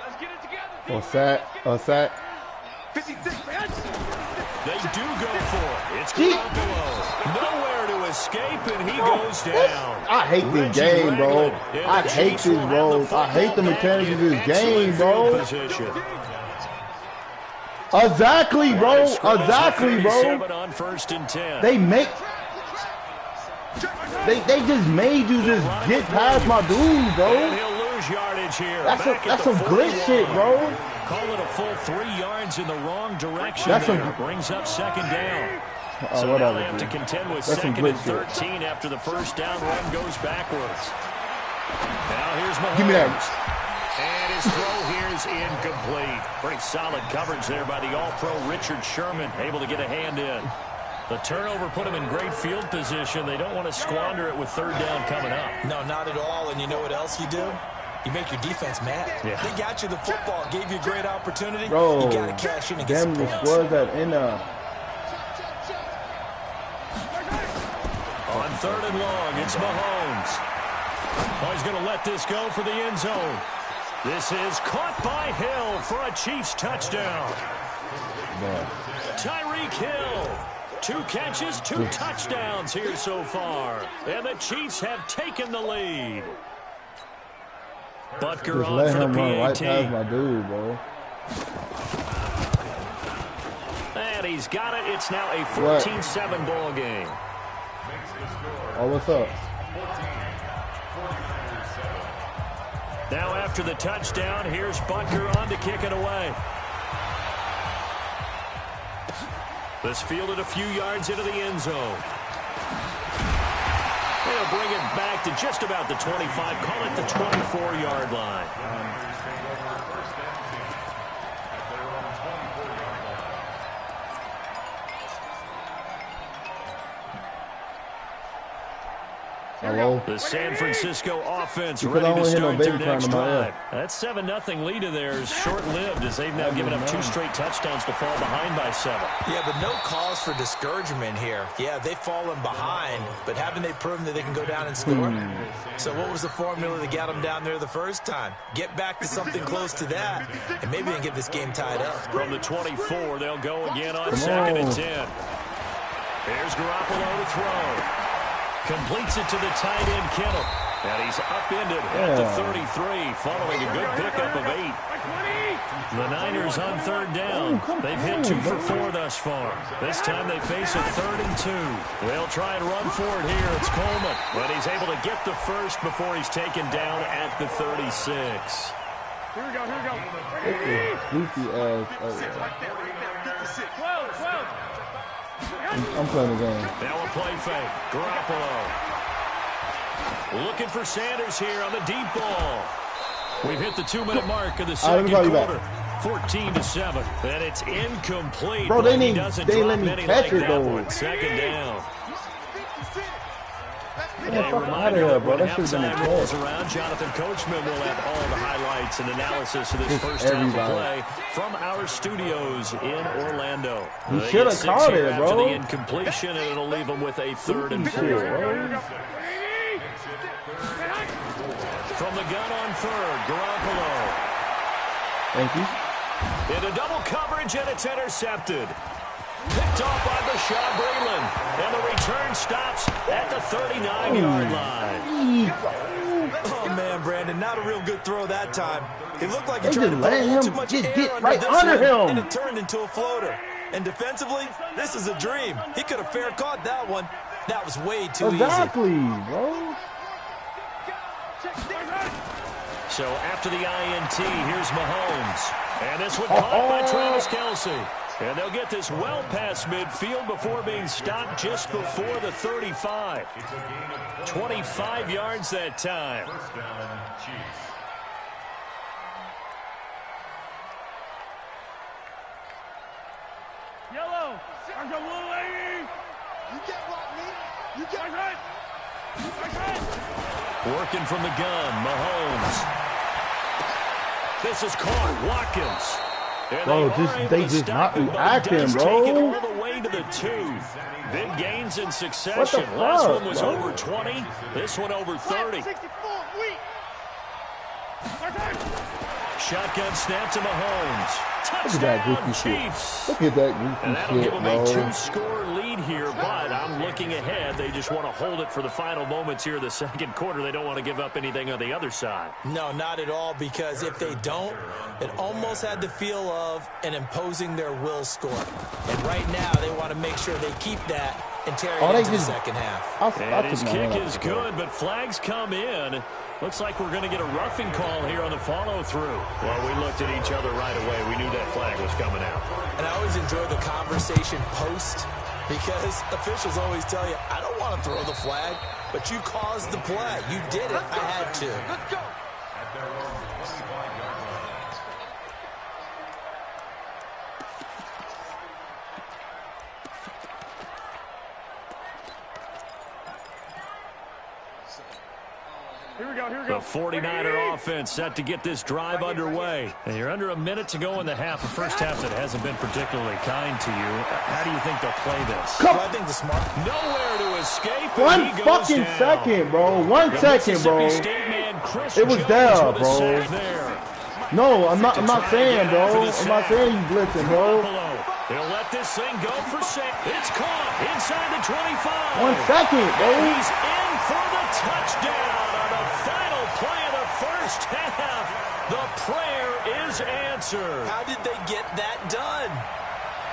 Let's get it together. What's that? 56. They do go for it. It's Garoppolo. Nowhere to escape, and he goes down. I hate this game, bro. I hate this, bro. I hate the mechanics of this game, bro. Exactly, bro. Exactly, bro. On 1st and 10. They just made you just get past my dude, bro. And he'll lose yardage here. That's some glitch shit, bro. Call it a full 3 yards in the wrong direction. Brings up 2nd down. So now they have to contend with 2nd and 13 after the first down run goes backwards. Now here's Mahomes. Give me that. And his throw here is incomplete. Pretty solid coverage there by the All-Pro Richard Sherman, able to get a hand in. The turnover put him in great field position. They don't want to squander it with third down coming up. No, not at all. And you know what else you do? You make your defense mad. Yeah. They got you the football, gave you a great opportunity. Bro, you got to cash in and get some points. Was that in On third and long, it's Mahomes. Oh, he's going to let this go for the end zone. This is caught by Hill for a Chiefs touchdown. Tyreek Hill. 2 catches, 2 touchdowns here so far. And the Chiefs have taken the lead. Butker on for the PAT. Right past my dude, bro. And he's got it. It's now a 14-7 ball game. Oh, what's up? Now after the touchdown, here's Butker on to kick it away. This fielded a few yards into the end zone. They'll bring it back to just about the 25, call it the 24-yard line. Hello? The San Francisco offense ready to start their next drive. That 7-0 lead of theirs short-lived as they've now given up 2 straight touchdowns to fall behind by 7. Yeah, but no cause for discouragement here. Yeah, they've fallen behind, but haven't they proven that they can go down and score? So what was the formula that got them down there the first time? Get back to something close to that, and maybe they can get this game tied up. From the 24, they'll go again on 2nd and 10. Here's Garoppolo to throw. Completes it to the tight end, Kittle. And he's upended at the 33, following a good pickup of 8. The Niners on third down. They've hit 2 for 4 thus far. This time they face a 3rd and 2. They'll try and run for it here. It's Coleman. But he's able to get the first before he's taken down at the 36. Here we go, here we go. Goofy ass. 12. I'm playing the game. Now a play fake. Garoppolo. Looking for Sanders here on the deep ball. We've hit the 2-minute mark of the second quarter. 14-7. And it's incomplete. Bro, they let me catch it, though. 2nd down. Yeah, fuck out of here, bro. That should've been a rolls around. Jonathan Coachman will have all the highlights and analysis of this first half of play from our studios in Orlando. He should have caught it, bro. After the incompletion, and it'll leave them with a 3rd and 4. From the gun on 3rd, Garoppolo. Thank you. Into double coverage, and it's intercepted. Picked off by Bashaud Breeland. And the return stops at the 39-yard line. Oh, man, Brandon, not a real good throw that time. It looked like he tried to let put him too much just air get under right this under one, him. and it turned into a floater. And defensively, this is a dream. He could have fair caught that one. That was way too exactly, easy. Bro. So after the INT, here's Mahomes. And this one caught by Travis Kelce. And they'll get this well past midfield before being stopped just before the 35. 25 yards that time. Yellow. I got little lady. You get what, me? You get right. Working from the gun, Mahomes. This is caught, Watkins. Bro, they just not reacting, bro. Take it all the way to the 2. Big gains in succession. Last one was over 20. This one over 30. Shotgun snap to Mahomes. Touchdown, Chiefs. Look at that goofy and that'll shit, give them bro. a 2-score lead here, but I'm looking ahead. They just want to hold it for the final moments here of the second quarter. They don't want to give up anything on the other side. No, not at all, because if they don't, it almost had the feel of an imposing their will score. And right now, they want to make sure they keep that and carry it into the second half. And his kick is good, but flags come in. Looks like we're going to get a roughing call here on the follow-through. Well, we looked at each other right away. We knew that flag was coming out. And I always enjoy the conversation post, because officials always tell you, I don't want to throw the flag, but you caused the play. You did it. I had to. The 49er offense set to get this drive underway. And you're under a minute to go in the half. The first half that hasn't been particularly kind to you. How do you think they'll play this? Well, I think the smart. Nowhere to escape. One fucking second, bro. 1 second, bro. It was there, bro. No, I'm not saying, bro. I'm not saying you blitzing, bro. They'll let this thing go for six. It's caught inside the 25. 1 second, bro. He's in for the touchdown on the final play of the first half. The prayer is answered. How did they get that done?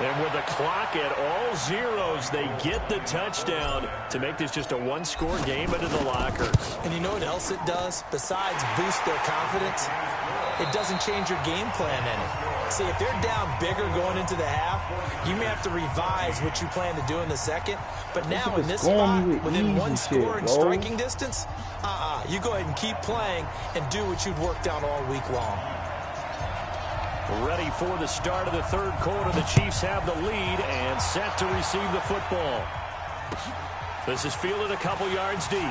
And with the clock at all zeros, they get the touchdown to make this just a one-score game into the locker. And you know what else it does? Besides boost their confidence, it doesn't change your game plan any. See, if they're down bigger going into the half, you may have to revise what you plan to do in the second. But now in this spot, within one score and striking distance, you go ahead and keep playing and do what you'd worked out all week long. Ready for the start of the third quarter. The Chiefs have the lead and set to receive the football. This is fielded a couple yards deep.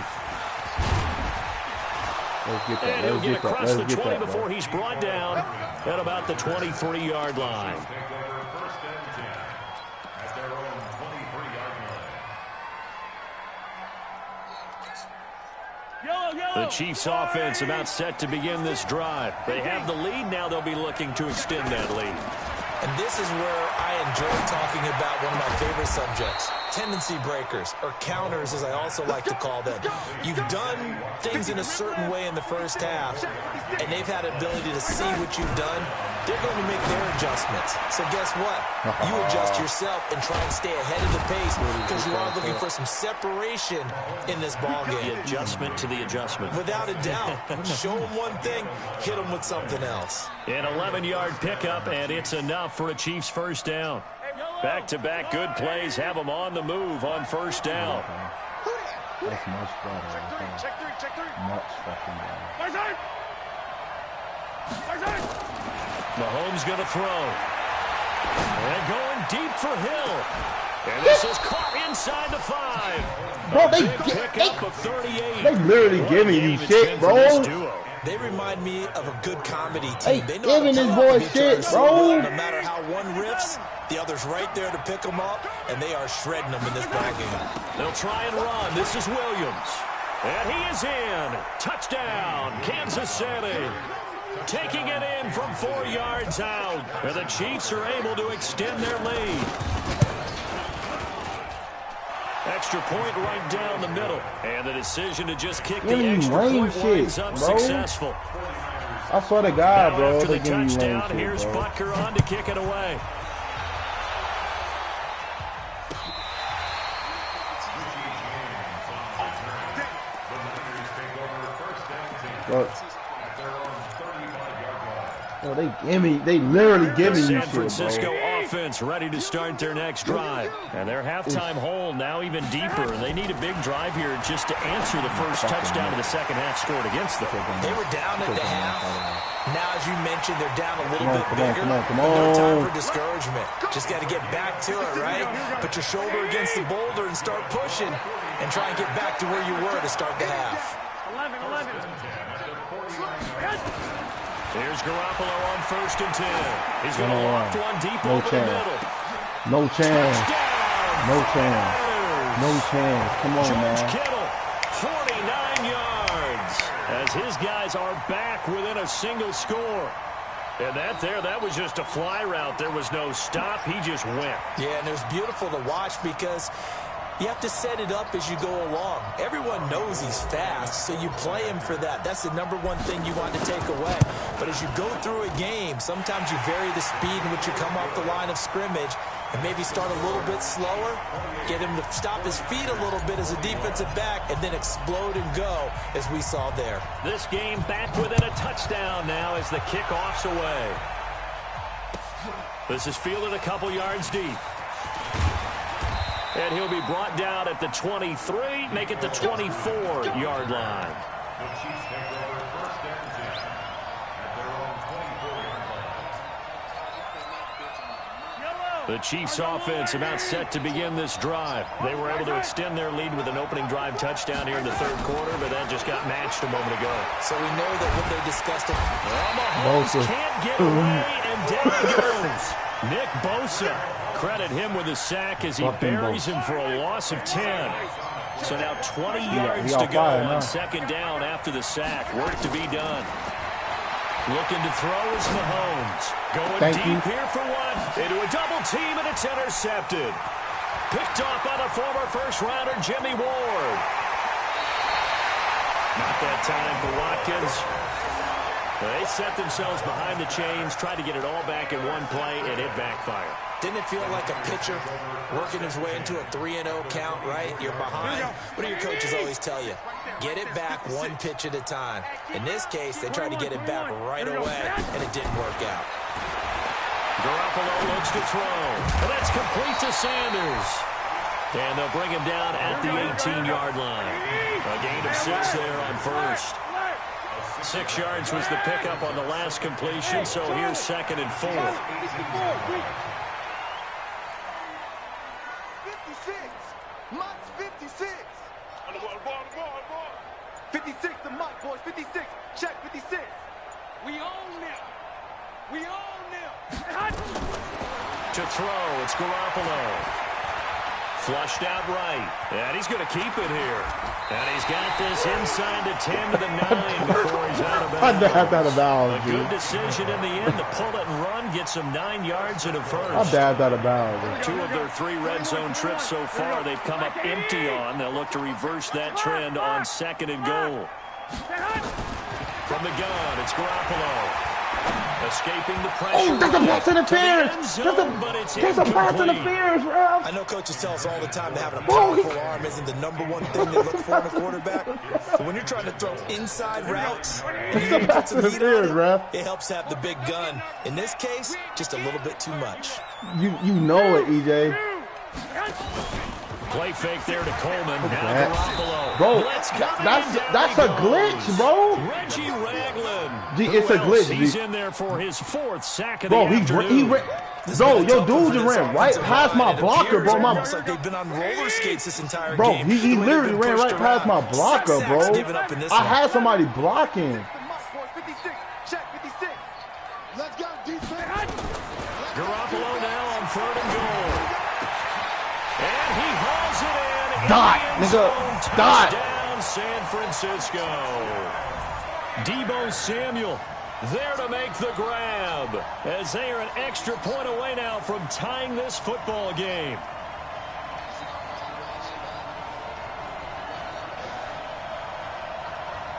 And he'll get across the 20 before he's brought down at about the 23-yard line. The Chiefs offense about set to begin this drive. They have the lead. Now they'll be looking to extend that lead. And this is where I enjoy talking about one of my favorite subjects, tendency breakers, or counters as I also like to call them. You've done things in a certain way in the first half, and they've had ability to see what you've done. They're going to make their adjustments. So guess what? You adjust yourself and try and stay ahead of the pace because you are looking for some separation in this ballgame. The adjustment to the adjustment. Without a doubt. Show them one thing, hit them with something else. An 11-yard pickup, and it's enough for a Chiefs first down. Back-to-back good plays have them on the move on first down. That's much better. Check three. Much fucking better. Mahomes going to throw. And going deep for Hill. And this is caught inside the 5. Bro, they literally giving you shit, bro. They remind me of a good comedy team. They know giving this boy shit, bro. No matter how one riffs, the other's right there to pick them up, and they are shredding them in this ballgame. They'll try and run. This is Williams. And he is in. Touchdown, Kansas City. Taking it in from 4 yards out. And the Chiefs are able to extend their lead. Extra point right down the middle. And the decision to just kick the extra point winds up successful. I swear to God, bro. After the touchdown, here's Butker on to kick it away. Oh, they literally giving you San shit, Francisco bro. offense ready to start their next drive. And their halftime hole now even deeper. And they need a big drive here just to answer the first touchdown of the second half scored against them. They were down at the half. Now, as you mentioned, they're down a little bit bigger. Come No time on. for discouragement. Just got to get back to it, right? Put your shoulder against the boulder and start pushing and try and get back to where you were to start the half. 11. Here's Garoppolo on 1st and 10. He's going to loft one deep over the middle. No chance. Touchdown. No chance. No chance. Come on, George man. Kittle, 49 yards. As his guys are back within a single score. And that was just a fly route. There was no stop. He just went. Yeah, and it was beautiful to watch because you have to set it up as you go along. Everyone knows he's fast, so you play him for that. That's the number one thing you want to take away. But as you go through a game, sometimes you vary the speed in which you come off the line of scrimmage and maybe start a little bit slower, get him to stop his feet a little bit as a defensive back, and then explode and go, as we saw there. This game back within a touchdown now as the kickoff's away. This is fielded a couple yards deep. And he'll be brought down at the 23, make it the 24-yard line. The Chiefs offense about set to begin this drive. They were able to extend their lead with an opening drive touchdown here in the third quarter, but that just got matched a moment ago. So we know that when they discussed it, Mahomes can't get away, and down he goes. Nick Bosa, credit him with a sack as he buries him for a loss of 10. So now 20 yards to go on second down after the sack. Work to be done. Looking to throw is Mahomes. Going deep here for one. Into a double team, and it's intercepted. Picked off by the former first-rounder Jimmy Ward. Not that time for Watkins. They set themselves behind the chains, tried to get it all back in one play, and it backfired. Didn't it feel like a pitcher working his way into a 3-0 count, right? You're behind. What do your coaches always tell you? Get it back one pitch at a time. In this case, they tried to get it back right away, and it didn't work out. Garoppolo looks to throw. And that's complete to Sanders. And they'll bring him down at the 18-yard line. A gain of 6 there on first. 6 yards was the pickup on the last completion, so here's 2nd and 4. 56. Mott's 56. 56 to Mott, boys. 56. Check 56. We own them. We own them. To throw, it's Garoppolo. Flushed out right. And he's going to keep it here. And he's got this inside the 10 to the 9 before he's out of bounds. A good decision in the end to pull it and run, get some 9 yards and a first. How bad that about? 2 of their 3 red zone trips so far they've come up empty on. They'll look to reverse that trend on 2nd and goal. From the gun, it's Garoppolo. Escaping the pressure. Oh, there's a pass interference. There's a pass interference, bro. I know coaches tell us all the time that having a powerful arm isn't the #1 thing they look for in a quarterback. But when you're trying to throw inside routes and you put some heat on it, it helps have the big gun. In this case, just a little bit too much. You know it, EJ. Play fake there to Coleman. Now Garoppolo. Bro, that's a glitch, bro. Reggie Ragland. It's a glitch. He's in there for his 4th sack of the afternoon. Bro, your dude just ran right past my blocker, bro. Almost like they've been on roller skates this entire bro, game. he literally ran right past my blocker, bro. I had somebody blocking. Garoppolo now on 3rd and goal. And he hauls it in. Dot, nigga. Dot. Touchdown, San Francisco. Deebo Samuel there to make the grab, as they are an extra point away now from tying this football game.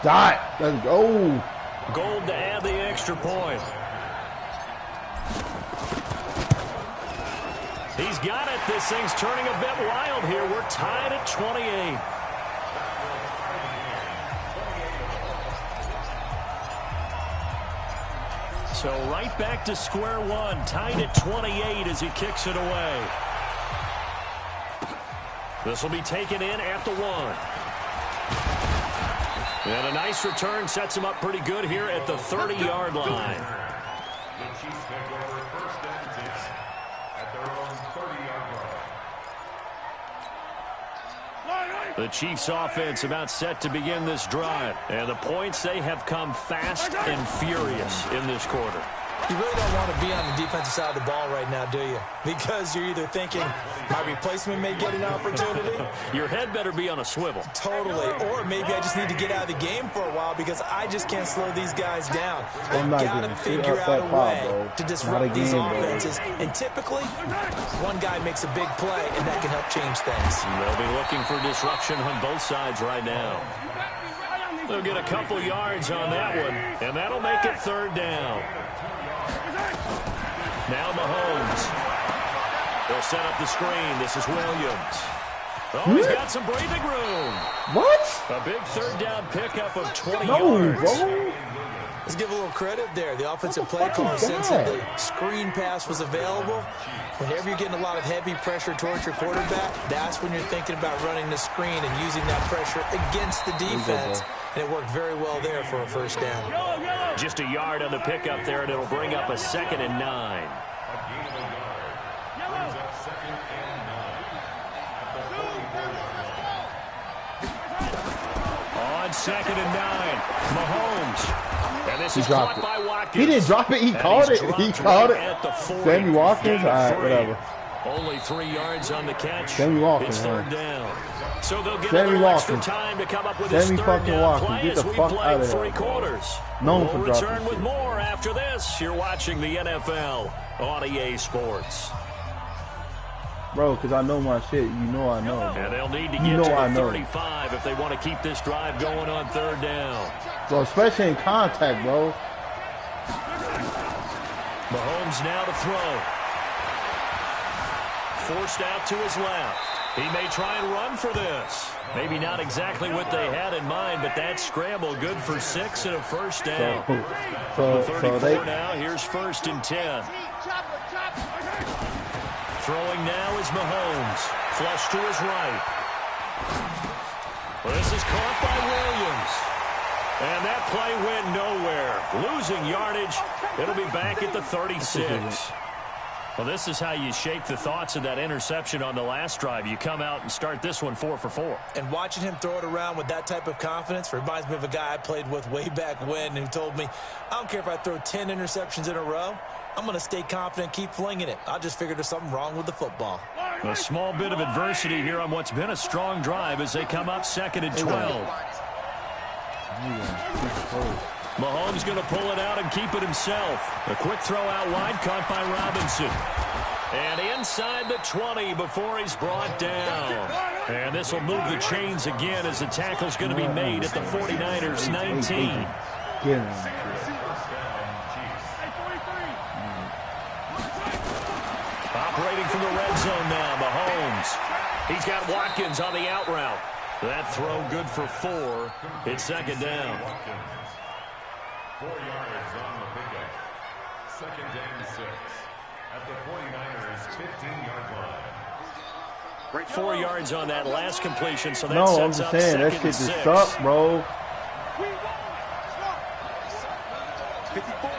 Dot. Let's go. Gold to add the extra point. He's got it. This thing's turning a bit wild here. We're tied at 28. So right back to square one. Tied at 28 as he kicks it away. This will be taken in at the 1. And a nice return sets him up pretty good here at the 30-yard line. The Chiefs offense about set to begin this drive. And the points, they have come fast and furious in this quarter. You really don't want to be on the defensive side of the ball right now, do you? Because you're either thinking, my replacement may get an opportunity. Your head better be on a swivel. Totally. Or maybe I just need to get out of the game for a while because I just can't slow these guys down. They've got to figure out a way to disrupt these offenses. And typically, one guy makes a big play, and that can help change things. They'll be looking for disruption on both sides right now. They'll get a couple yards on that one, and that'll make it 3rd down. Now Mahomes. They'll set up the screen. This is Williams. Oh, he's got some breathing room. What? A big 3rd down pickup of 20 yards. Bro. Let's give a little credit there. The offensive play call since the screen pass was available. Whenever you're getting a lot of heavy pressure towards your quarterback, that's when you're thinking about running the screen and using that pressure against the defense. And it worked very well there for a 1st down. Just a yard on the pickup there, and it'll bring up a 2nd and 9. 2nd and 9. Mahomes. And this is dropped caught by Watkins. He didn't drop it. He caught it. He caught it. At the 40. Sammy Watkins? All right, 3. whatever. Only 3 yards on the catch. Sammy Watkins. It's 3rd down. So they'll get Sammy a little extra Watkins. time to come up with his Sammy 3rd fucking down Watkins. play Get the as we fuck play out of 3 here. quarters. Known We'll for dropping return with shit. more after this. You're watching the NFL on EA Sports. Bro, because I know my shit. You know I know. Bro. And they'll need to You get know to I the know. 35 if they want to keep this drive going on 3rd down. Bro, especially in contact, bro. Mahomes now to throw. Forced out to his left. He may try and run for this. Maybe not exactly what they had in mind, but that scramble good for 6 and a 1st down. So 34 they now. Here's 1st and 10. Throwing now is Mahomes. Flush to his right. Well, this is caught by Williams. And that play went nowhere. Losing yardage. It'll be back at the 36. Well, this is how you shake the thoughts of that interception on the last drive. You come out and start this one 4 for 4. And watching him throw it around with that type of confidence reminds me of a guy I played with way back when who told me, I don't care if I throw 10 interceptions in a row. I'm going to stay confident, keep flinging it. I just figured there's something wrong with the football. A small bit of adversity here on what's been a strong drive as they come up 2nd and 12. Mahomes going to pull it out and keep it himself. A quick throw out wide, caught by Robinson. And inside the 20 before he's brought down. And this will move the chains again as the tackle's going to be made at the 49ers 19. Operating from the red zone now, Mahomes. He's got Watkins on the out route. That throw good for 4. It's 2nd down. 4 yards on the pickup. 2nd and 6 at the 49ers 15-yard line. 4 yards on that last completion, so that no, I'm sets just up saying, that 2nd shit and just 6. sucks, bro. 54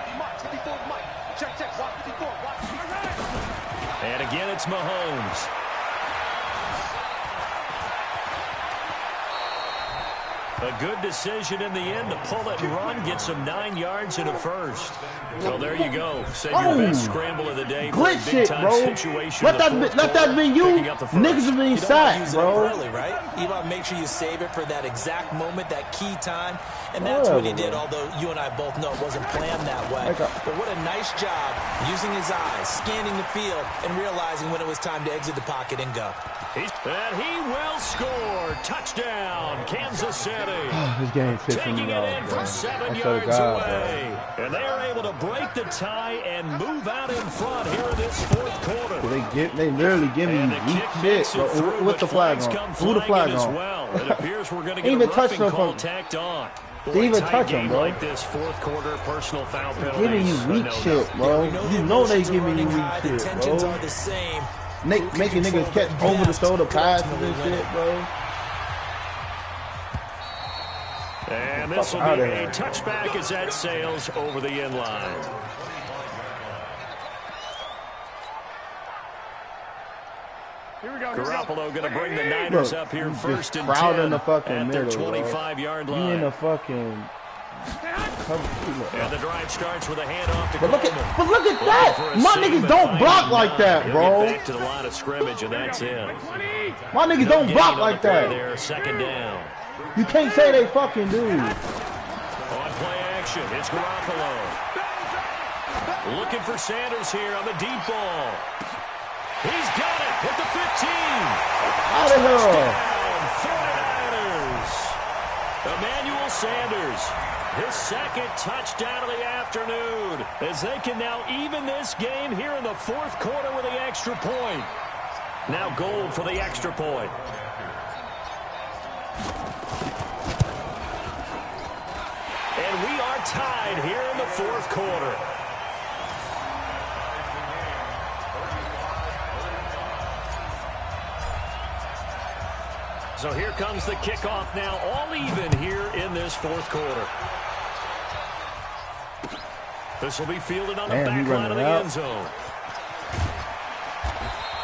Mike. Check. Watch 54. Watch. And again, it's Mahomes. A good decision in the end to pull it and run, get some 9 yards and a 1st. So there you go. Save your best scramble of the day for a Glitch it, big-time bro. situation. Let that be you. Niggas are being sacked, bro. Early, right? You want to make sure you save it for that exact moment, that key time. And that's what he did, although you and I both know it wasn't planned that way. But what a nice job using his eyes, scanning the field, and realizing when it was time to exit the pocket and go. And he will score. Touchdown, Kansas City. This game pissing Taking me it off, in bro. from 7 I swear yards to God, away. And they are able to break the tie and move out in front here in this 4th quarter. They literally give me weak shit, bro. What's the flag on? Who the flag on? Well. It appears we're going to get even a touch roughing no call fucking. tacked on. They even touch him, bro. Like this 4th quarter personal foul penalty. Giving you weak shit, bro. You know they giving you weak shit, Tensions bro. are the same. Making niggas catch over the shoulder passes and shit, bro. And this will be a touchback as that sails over the end line. Garoppolo going to bring the Niners up here 1st and 10 in the fucking at their middle, 25-yard line. You in the fucking. And the drive starts with a handoff to But look Coleman. at that! My niggas don't block like that, bro. Back to the line of scrimmage, and that's it. My niggas don't block like that. There, 2nd down. You can't say they fucking do. On play action, it's Garoppolo. Looking for Sanders here on the deep ball. He's got it at the 15. Out of here. 49ers. Emmanuel Sanders, his 2nd touchdown of the afternoon, as they can now even this game here in the 4th quarter with the extra point. Now Gold for the extra point. And we are tied here in the 4th quarter. So here comes the kickoff now, all even here in this 4th quarter. This will be fielded on the back line of the end zone.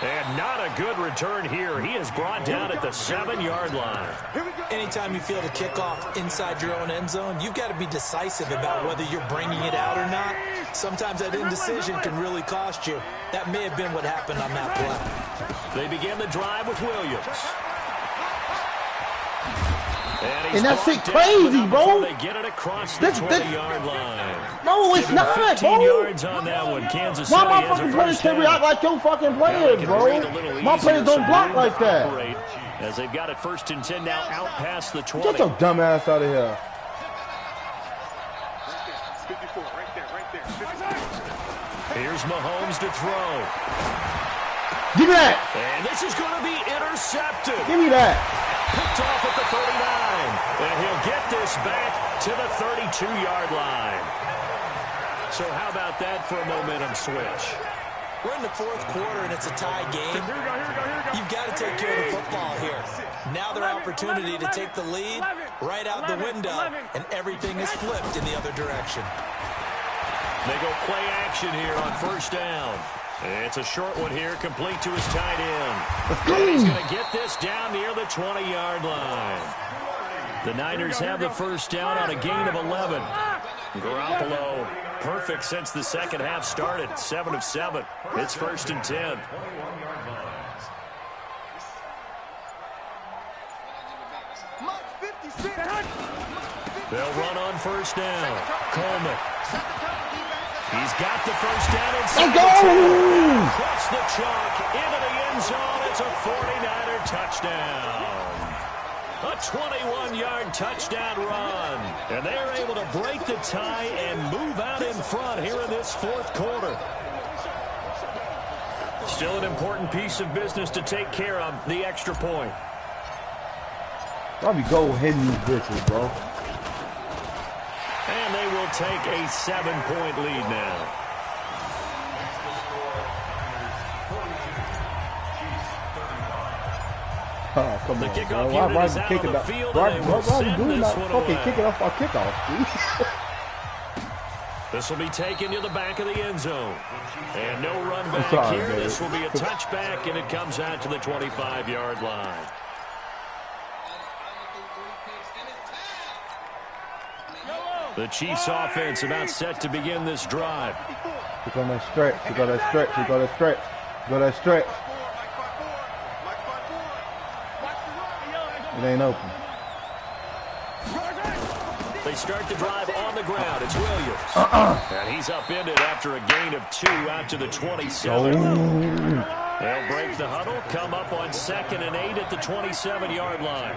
And not a good return here. He is brought down at the 7-yard line. Anytime you feel the kickoff inside your own end zone, you've got to be decisive about whether you're bringing it out or not. Sometimes that indecision can really cost you. That may have been what happened on that play. They begin the drive with Williams. And that shit crazy, bro. They get it across the 20-yard line. No, it's not, 15 bro. yards on that one. Kansas City Why my has a fucking players first can't down. react like your fucking players, bro? My players don't block like that. As they've got it 1st and 10 now out past the 20. Get your dumb ass out of here. 54, right there. Here's Mahomes to throw. Give me that. And this is going to be intercepted. Give me that. Picked off at the 39. And he'll get this back to the 32-yard line. So how about that for a momentum switch? We're in the 4th quarter, and it's a tie game. You've got to take care of the football here. Now their opportunity to take the lead right out the window, and everything is flipped in the other direction. They go play action here on 1st down. It's a short one here, complete to his tight end. And he's going to get this down near the 20-yard line. The Niners have the 1st down on a gain of 11. Garoppolo, perfect since the second half started. 7 of 7. It's 1st and 10. They'll run on 1st down. Coleman. He's got the 1st down inside the 10. Across the chalk, into the end zone. It's a 49er touchdown. A 21-yard touchdown run. And they're able to break the tie and move out in front here in this 4th quarter. Still an important piece of business to take care of, the extra point. Probably go hitting these bitches, bro. And they will take a 7-point lead now. Oh, come The on, kickoff bro. unit Why is you out kicking on the that? field, Why and they will you send doing this that? one Fucking away. kicking off our kickoff, dude. This will be taken to the back of the end zone. And no run back sorry, here. baby. This will be a touchback, and it comes out to the 25-yard line. The Chiefs offense about set to begin this drive. We're going to stretch. We're going to stretch. We're going to stretch. We're going to stretch. It ain't open. They start the drive on the ground. It's Williams. And he's upended after a gain of 2 out to the 27. They'll break the huddle, come up on 2nd and 8 at the 27-yard line.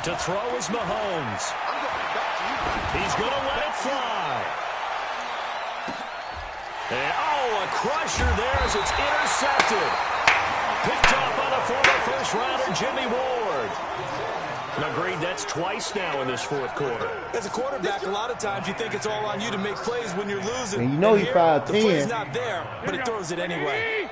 To throw is Mahomes. He's going to let it fly. And, oh, a crusher there as it's intercepted. Picked up by the former first-rounder Jimmy Ward. Agreed, that's twice now in this 4th quarter. As a quarterback, a lot of times you think it's all on you to make plays when you're losing. And you know he's 5'10". The play's not there, but he throws it anyway.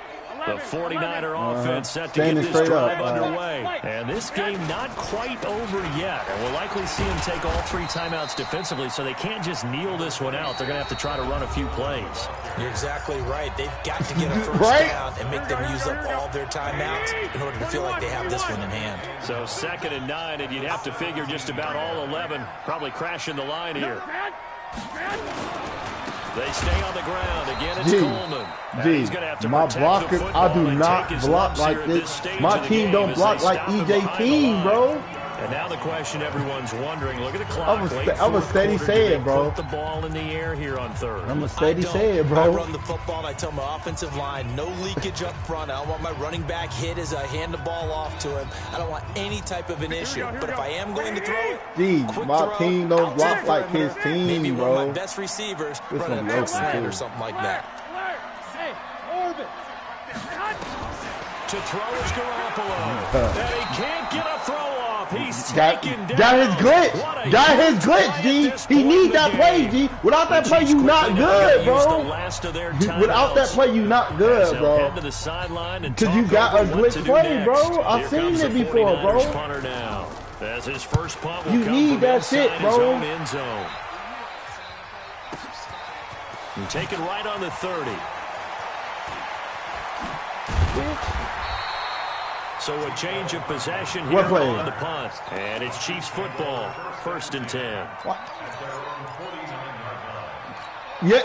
The 49er offense set to get Standing this straight drive up. underway. And this game not quite over yet. And we'll likely see him take all 3 timeouts defensively, so they can't just kneel this one out. They're going to have to try to run a few plays. You're exactly right. They've got to get a first Right? down and make them use up all their timeouts in order to feel like they have this one in hand. So 2nd and 9, and you'd have to figure just about all 11 probably crashing the line here. They stay on the ground. Again, it's Coleman. He's going to have to my protect the blockers, I do football and not take his block lumps here like at this. stage My of the team game don't as block they like stop him EJ behind the team, line. bro. And now the question everyone's wondering, look at the clock. I'm a steady saying, bro. Put the ball in the air here on 3rd. I'm a steady saying, I bro. run the football and I tell my offensive line, no leakage up front. I don't want my running back hit as I hand the ball off to him. I don't want any type of an issue. But if I am going to throw it, Gee, quick my throw, team don't out block to like his perimeter, maybe team, one of bro. my best receivers This running one a be quick slant open, or too. something like that. To throw is Garoppolo. And he can't get a throw off. He's taken down. Got his glitch. Got his glitch, G. He needs that play, G. Without that play, you not good, bro. Without that play, you not good, bro. Because you got a glitch play, bro. I've seen it before, bro. As his first punt will You come need from that inside shit, his bro. own end zone. And taken right on the 30. So a change of possession here on the punt. And it's Chiefs football. 1st and 10. What? Yeah.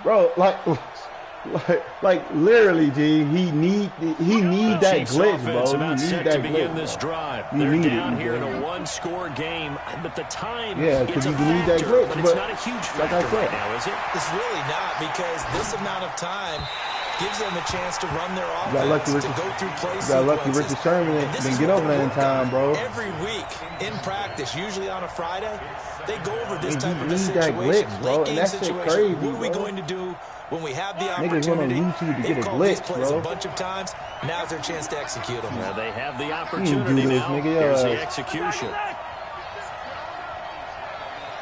Bro, like literally, G. He need that glitch, bro. He need that glitch. This drive. They're down here in a one-score game, but the time because you need that glitch, but it's not a huge factor right now, is it? It's really not, because this amount of time gives them a chance to run their offense, to go through play sequences. Got lucky Richard Sherman didn't get over that in time, bro. Every week in practice, usually on a Friday, they go over this type of a situation. That glitch, bro. And that shit crazy, what are we going to do when we have the opportunity? Niggas went on YouTube to get a glitch, bro. A bunch of times. Now's their chance to execute them. Now they have the opportunity now. Here's the execution.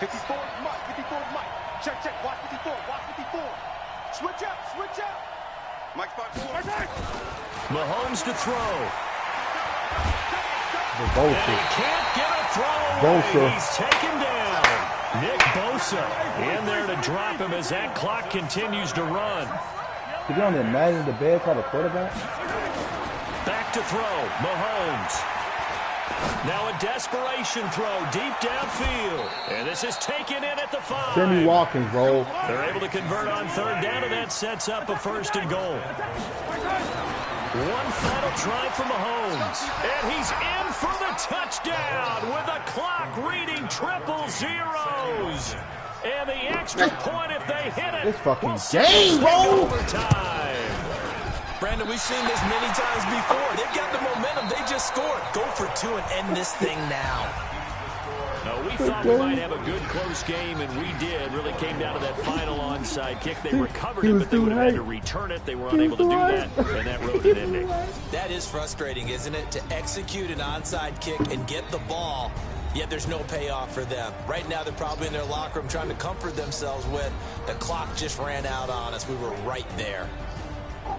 54 Mike, 54 Mike. Check, watch 54, watch 54. Switch out. Mike's 5-4. Mahomes to throw. And he can't get a throw away. He's taken down. Nick Bosa in there to drop him as that clock continues to run. Could you only imagine the bad type of quarterback? Back to throw. Mahomes. Now a desperation throw deep downfield. And this is taken in at the 5. Sammy Watkins, bro. They're able to convert on 3rd down, and that sets up a 1st and goal. One final try for Mahomes. And he's in for the touchdown with the clock reading 000. And the extra point if they hit it. This fucking game, bro. Overtime. Brandon, we've seen this many times before. They've got the momentum. They just scored. Go for 2 and end this thing now. No, we thought we might have a good close game, and we did. Really came down to that final onside kick. They recovered it, but they would have had to return it. They were unable to do that, and that wrote an ending. That is frustrating, isn't it? To execute an onside kick and get the ball, yet there's no payoff for them. Right now, they're probably in their locker room trying to comfort themselves with, the clock just ran out on us. We were right there.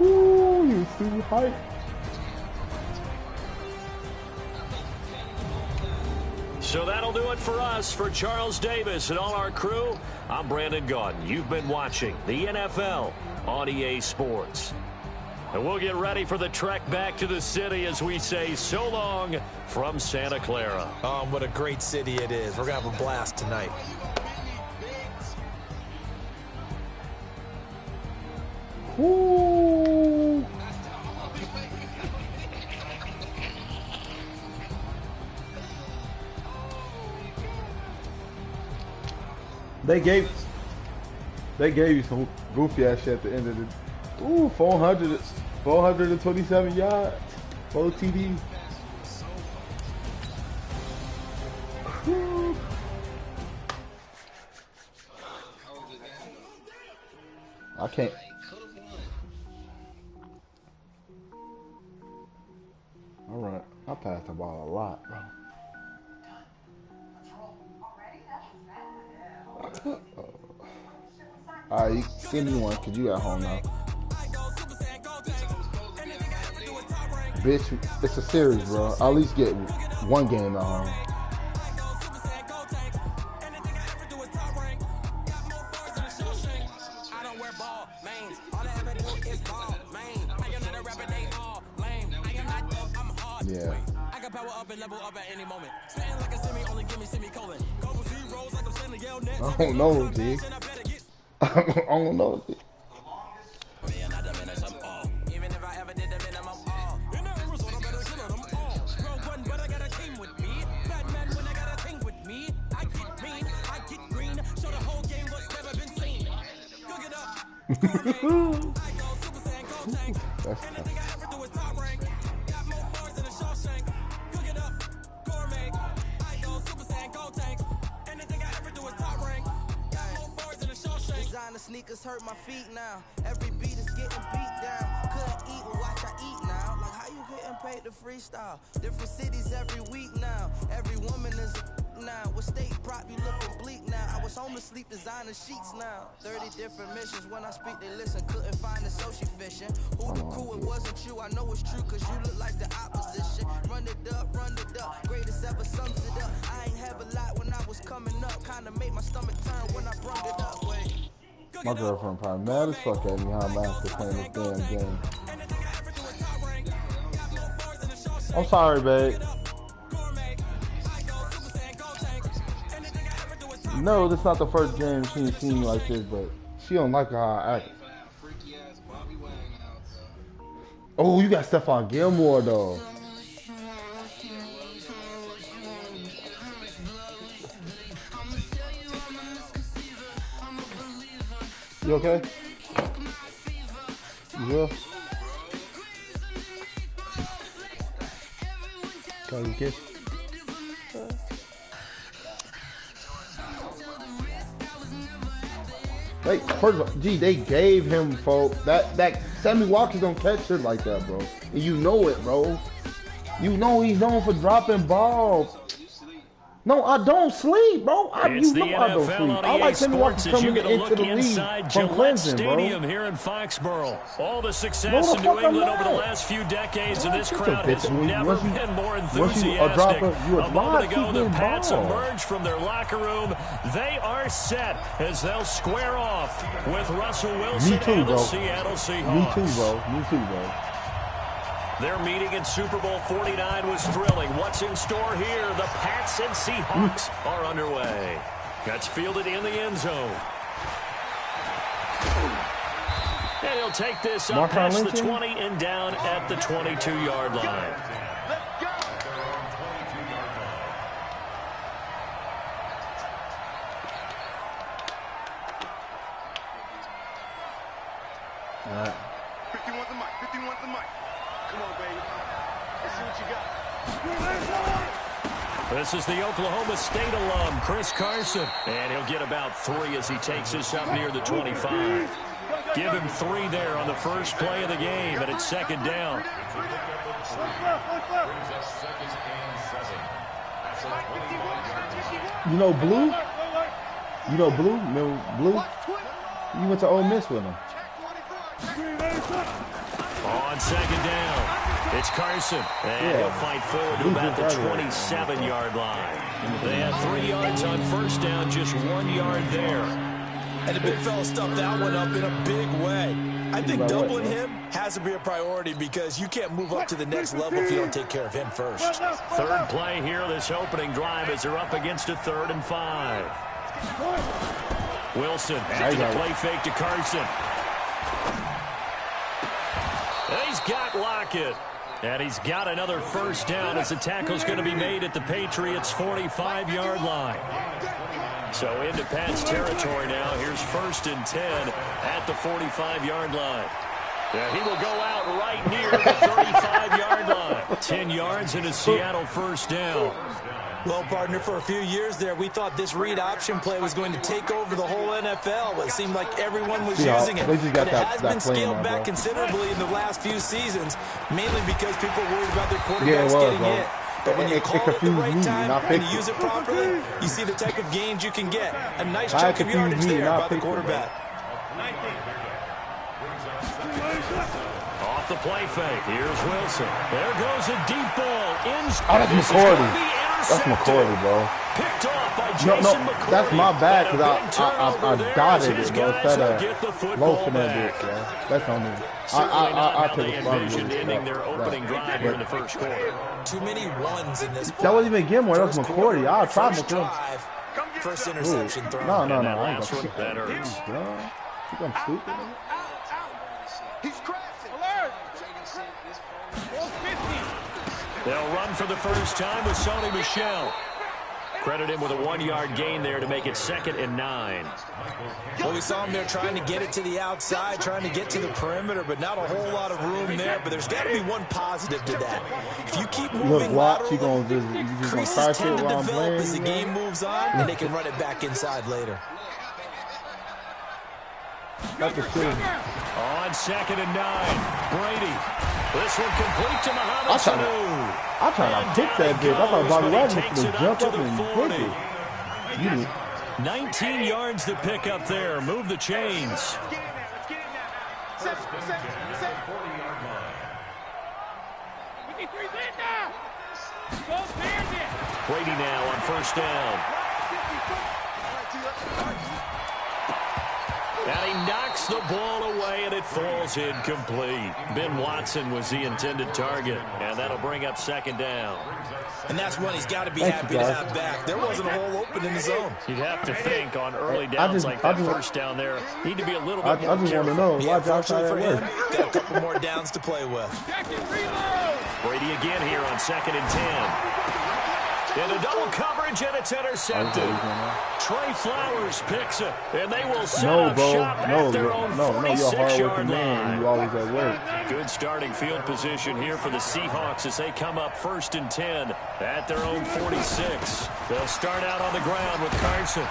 Ooh, you too hype. So that'll do it for us. For Charles Davis and all our crew, I'm Brandon Gaudin. You've been watching the NFL on EA Sports. And we'll get ready for the trek back to the city as we say so long from Santa Clara. What a great city it is. We're going to have a blast tonight. Ooh. They gave you some goofy ass shit at the end of the 427 yards, 4 TD. I can't. All right, I passed the ball a lot, bro. All right, send me one, cause you at home now. Bitch, it's a series, bro. I'll at least get one game at home. Yeah. I don't know, G. I don't know, G. That's tough. Sneakers hurt my feet now. Every beat is getting beat down. Couldn't eat, well watch I eat now. Like how you getting paid to freestyle? Different cities every week now. Every woman is now. With state prop, you looking bleak now. I was home to sleep, designer sheets now. 30 different missions. When I speak, they listen. Couldn't find it, so she fishing. Who the crew, it wasn't you. I know it's true, cause you look like the opposition. Run it up, greatest ever sums it up. I ain't have a lot when I was coming up. Kinda made my stomach turn when I brought it up. Wait. My girlfriend probably mad as fuck at me how I'm after playing this damn game. I'm sorry, babe. No, this is not the first game she's seen me like this, but she don't like how I act. Oh, you got Stephon Gilmore though. You okay? Yeah. Can you kiss? Hey, first of all, gee, they gave him, folks. That Sammy Walker don't catch it like that, bro. And you know it, bro. You know he's known for dropping balls. No, I don't sleep, bro. You know I don't sleep. I like Sammy Walker coming into the league from Clemson, Stadium bro. here in Foxborough. All the success in New England over the last few decades, and this crowd has never been more enthusiastic. A moment ago, the Pats emerged from their locker room. They are set as they'll square off with Russell Wilson and the Seattle Seahawks. Me too, bro. Me too, bro. Their meeting in Super Bowl 49 was thrilling. What's in store here? The Pats and Seahawks are underway. That's fielded in the end zone. And he'll take this up past the 20 and down at the 22-yard line. All right. 51's the mic. 51's the mic. Come on, baby. Let's see what you got. This is the Oklahoma State alum, Chris Carson. And he'll get about 3 as he takes this up near the 25. Give him 3 there on the first play of the game, and it's second down. You know Blue? You know Blue? Remember Blue? You went to Ole Miss with him. On second down, it's Carson, and he'll fight forward to about the 27-yard line. They had 3 yards on first down, just 1 yard there. And the big fella stuffed that one up in a big way. I think doubling him has to be a priority because you can't move up to the next level if you don't take care of him first. Third play here, this opening drive, as they're up against a 3rd and 5. Wilson after the play fake to Carson. He's got Lockett. And he's got another first down as the tackle's going to be made at the Patriots' 45-yard line. So into Pat's territory now. Here's 1st and 10 at the 45-yard line. Yeah, he will go out right near the 35-yard line. 10 yards and a Seattle first down. Well, partner, for a few years there, we thought this read option play was going to take over the whole NFL, but it seemed like everyone was using it. But it has been scaled back considerably in the last few seasons, mainly because people were worried about their quarterbacks getting hit. But when you call it the right time and you use it properly, you see the type of gains you can get. A nice chunk of yardage there by the quarterback. Off the play fake. Here's Wilson. There goes a deep ball. That's McCourty. That's McCourty, bro. Picked off by Jason McCourty. That's my bad because I dotted it, bro. Instead of loafing that bitch, bro. That's on me. I took a envisioned ending their opening drive here in the first quarter. Too many ones in this play. That wasn't even Gilmore. That was McCourty. I'll try McCourty. First interception throw. No. That hurts. I'm stupid. He's crashing. They'll run for the first time with Sony Michel. Credit him with a 1-yard gain there to make it 2nd and 9. Well, we saw him there trying to get it to the outside, trying to get to the perimeter, but not a whole lot of room there. But there's got to be one positive to that. If you keep moving laterally, creases tend to develop as the game moves on, and they can run it back inside later. That's the shit. On 2nd and 9, Brady. This one complete to Mohamed Sanu. I'm trying to pick that bitch. I thought Bobby Wagner was going to jump up and pick it. 19 yards to pick up there. Move the chains. Brady now on 1st down. And he knocks the ball away, and it falls incomplete. Ben Watson was the intended target, and that'll bring up 2nd down. And that's one he's got to be happy to have back. There wasn't a hole open in the zone. You'd have to think on early downs like that 1st down there, need to be a little bit more I just want to know. Yeah, fortunately for him, got a couple more downs to play with. Brady again here on 2nd and 10. In a double coverage, and it's intercepted. Trey Flowers picks it, and they will set up shop at their own 46-yard line. You always at work. Good starting field position here for the Seahawks as they come up 1st and 10 at their own 46. They'll start out on the ground with Carson.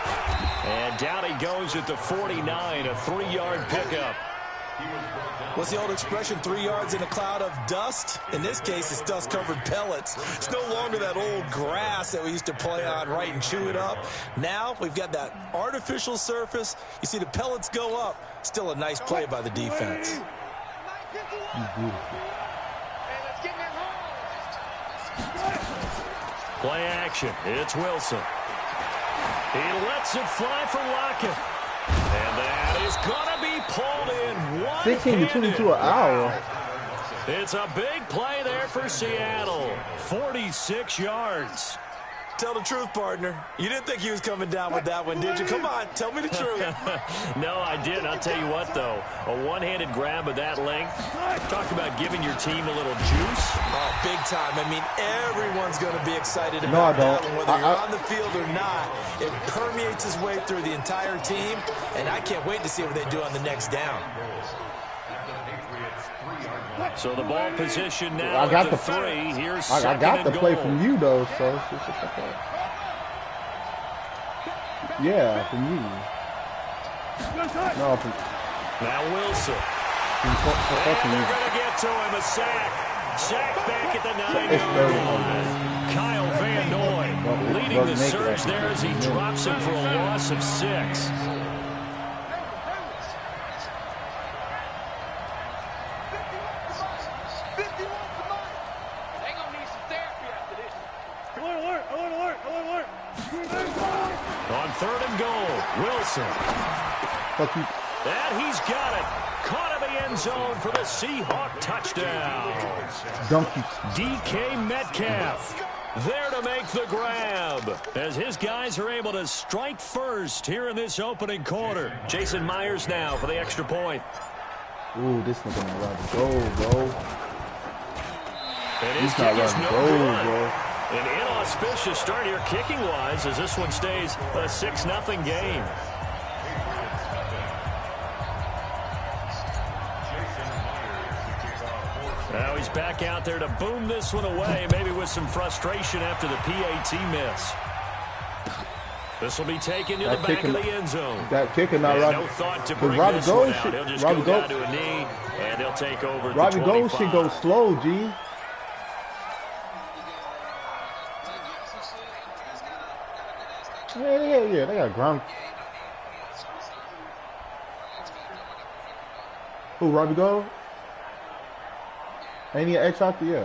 And down he goes at the 49, a 3-yard pickup. What's the old expression, 3 yards in a cloud of dust? In this case, it's dust-covered pellets. It's no longer that old grass that we used to play on, right, and chew it up. Now we've got that artificial surface. You see the pellets go up. Still a nice play by the defense. Play action. It's Wilson. He lets it fly for Lockett. And that is going to be pulled in 16 to 22 an hour. It's a big play there for Seattle. 46 yards. Tell the truth, partner. You didn't think he was coming down with that one, did you? Come on, tell me the truth. No, I didn't. I'll tell you what, though. A one-handed grab of that length. Talk about giving your team a little juice. Oh, big time. I mean, everyone's going to be excited about that one, whether you're on the field or not. It permeates his way through the entire team, and I can't wait to see what they do on the next down. So the ball position now at the 3. Here's I got the play from you, though, so it's just okay. Yeah, from you. No, from... Now Wilson. And they're going to get to him, a sack. Sack back at the 9-yard line. Kyle Van Noy leading the surge there as he drops him for a loss of 6. On 3rd and goal, Wilson. And he's got it. Caught in the end zone for the Seahawk touchdown. DK Metcalf there to make the grab as his guys are able to strike first here in this opening quarter. Jason Myers now for the extra point. Ooh, this nigga not allowed to go, bro. And his kick is no good. Bro. An inauspicious start here kicking-wise as this one stays a 6-0 game. Now he's back out there to boom this one away, maybe with some frustration after the PAT miss. This will be taken to the back of the end zone. That kicker not right. No thought to bring this one out. He'll just go down to a knee, and they'll take over at the 25. Robbie Gold should go slow, G. Yeah, they got ground. Who, Robbie Gold? Ain't he an X out there?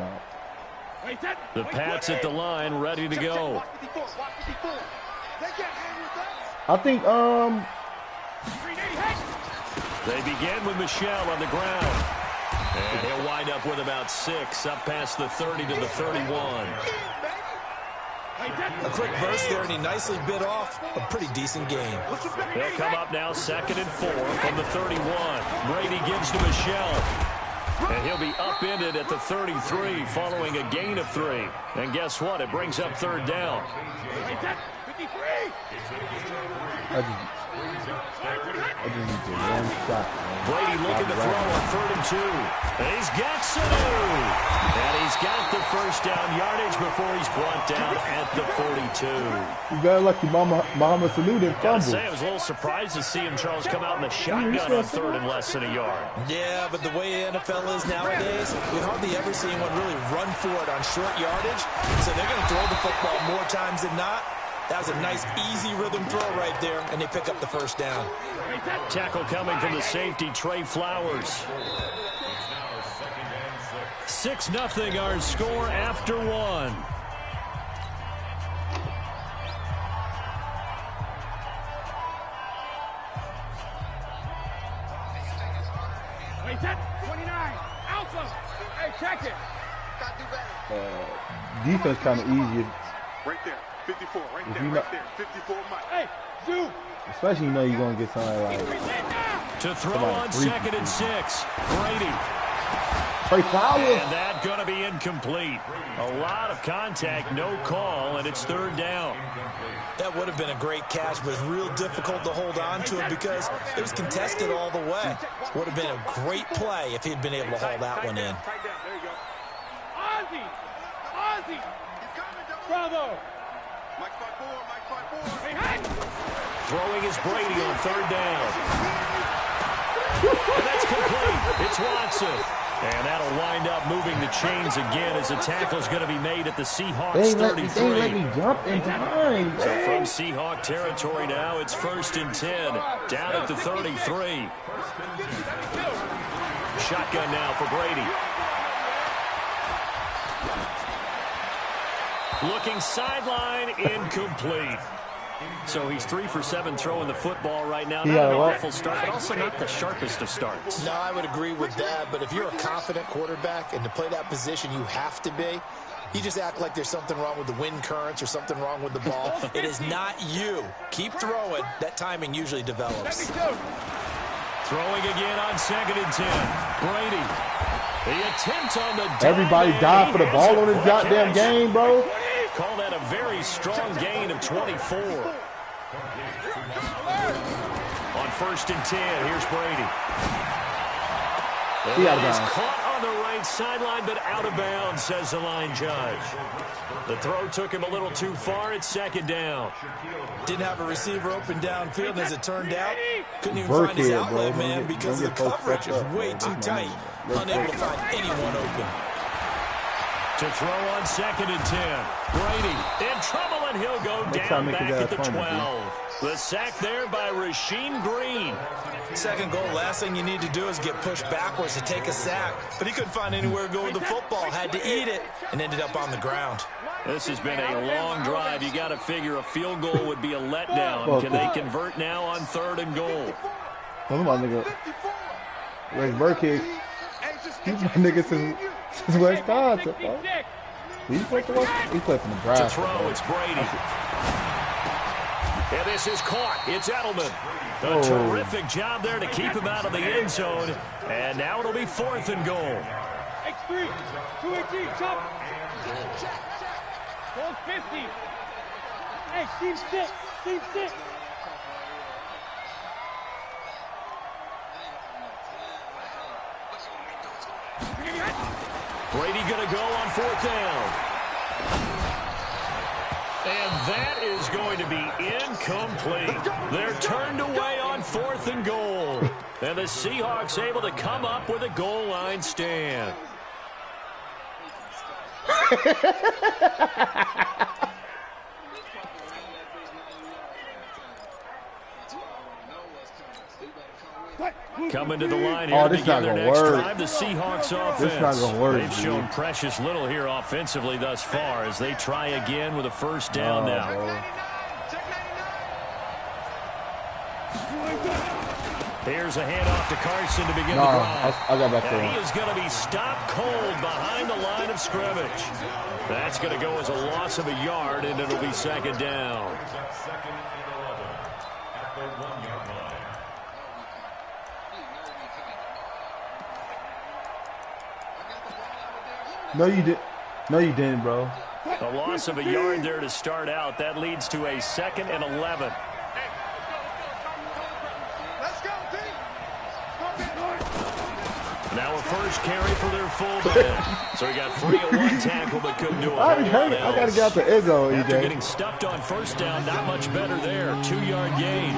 Yeah. The Pats at the line, ready to go. I think, They begin with Michelle on the ground. And he'll wind up with about 6, up past the 30 to the 31. A quick burst there, and he nicely bit off a pretty decent game. They'll come up now 2nd and 4 from the 31. Brady gives to Michelle. And he'll be upended at the 33 following a gain of 3. And guess what? It brings up 3rd down. I just need to one shot, man. Brady looking to throw on 3rd and 2. And he's got Sanu. And he's got the first down yardage before he's brought down at the 42. You got lucky Muhammad Sanu didn't Gotta fumble. say, I was a little surprised to see him, Charles, come out in the shotgun on 3rd and less than a yard. Yeah, but the way the NFL is nowadays, we hardly ever see anyone really run for it on short yardage. So they're going to throw the football more times than not. That was a nice, easy rhythm throw right there, and they pick up the first down. Tackle coming from the safety, Trey Flowers. 6-0 our score after 1. Wait, that 29. Alpha. Hey, check it. Got to do better. Defense kind of easy. Right there. 54. Right If there. you Right not- there. 54 Mike. Hey, zoom. Especially you know you're going to get something like To throw Somebody on breathe. 2nd and 6. Brady. Trey Flowers. And that's going to be incomplete. A lot of contact, no call, and it's 3rd down. That would have been a great catch, but it's real difficult to hold on to it because it was contested all the way. Would have been a great play if he'd been able to haul that one in. Tight down. There you go. Ozzy. Ozzy. Bravo. Mike 5-4. Mike 5-4. Hey, hey. Throwing is Brady on 3rd down. And that's complete. It's Watson. And that'll wind up moving the chains again as the tackle's going to be made at the Seahawks They 33. ain't let me jump in time. So from Seahawk territory now, it's 1st and 10. Down at the 33. Shotgun now for Brady. Looking sideline, incomplete. So he's 3 for 7 throwing the football right now. Not an awful start, but also not the sharpest of starts. No, I would agree with that, but if you're a confident quarterback and to play that position you have to be, you just act like there's something wrong with the wind currents or something wrong with the ball. It is not you. Keep throwing. That timing usually develops. Throwing again on 2nd and 10. Brady. The attempt on the Everybody died for the ball on this goddamn game, bro. Call that a very strong gain of 24. On 1st and 10, here's Brady. He out of He's bounds. caught on the right sideline, but out of bounds, says the line judge. The throw took him a little too far. It's 2nd down. Didn't have a receiver open downfield, and as it turned out, couldn't even Burkhead, find his bro. outlet Don't man get- because don't the get folks coverage fucked is up, way bro. too tight. Let's Unable go. to find anyone open. To throw on 2nd and 10. Brady in trouble, and he'll go Next down time, make back his at the ass fumble, 12. The sack there by Rasheem Green. Second goal, last thing you need to do is get pushed backwards to take a sack. But he couldn't find anywhere to go with the football. Had to eat it and ended up on the ground. This has been a long drive. You got to figure a field goal would be a letdown. Can they convert now on 3rd and goal? Come on, nigga. Where's Burkhead? He's my nigga since Wisconsin, bro. He played for Nebraska. To throw, bro. it's Brady. And this is caught. It's Edelman. A Oh. terrific job there to keep him out of the end zone. And now it'll be 4th and goal. X3. 218. Chop. Goal 50. Hey, Steve 6. Steve 6. Brady going to go on 4th down. And that is going to be incomplete. They're turned away on 4th and goal. And the Seahawks able to come up with a goal line stand. Coming to the line here to this begin not their gonna next work. drive, the Seahawks offense. This not gonna work, They've dude. shown precious little here offensively thus far as they try again with a 1st down now. Bro. Here's a handoff to Carson to begin No, the drive. I got back to And him. he is going to be stopped cold behind the line of scrimmage. That's going to go as a loss of a yard, and it'll be 2nd down. Second and 11 at the 1-yard line. No, you didn't, bro. A loss of a yard there to start out. That leads to a 2nd and 11. Let's go. Now a first carry for their fullback. So he got free at one tackle, but couldn't do it. I got to get out the end zone, EJ. After getting stuffed on first down, not much better there. 2-yard gain.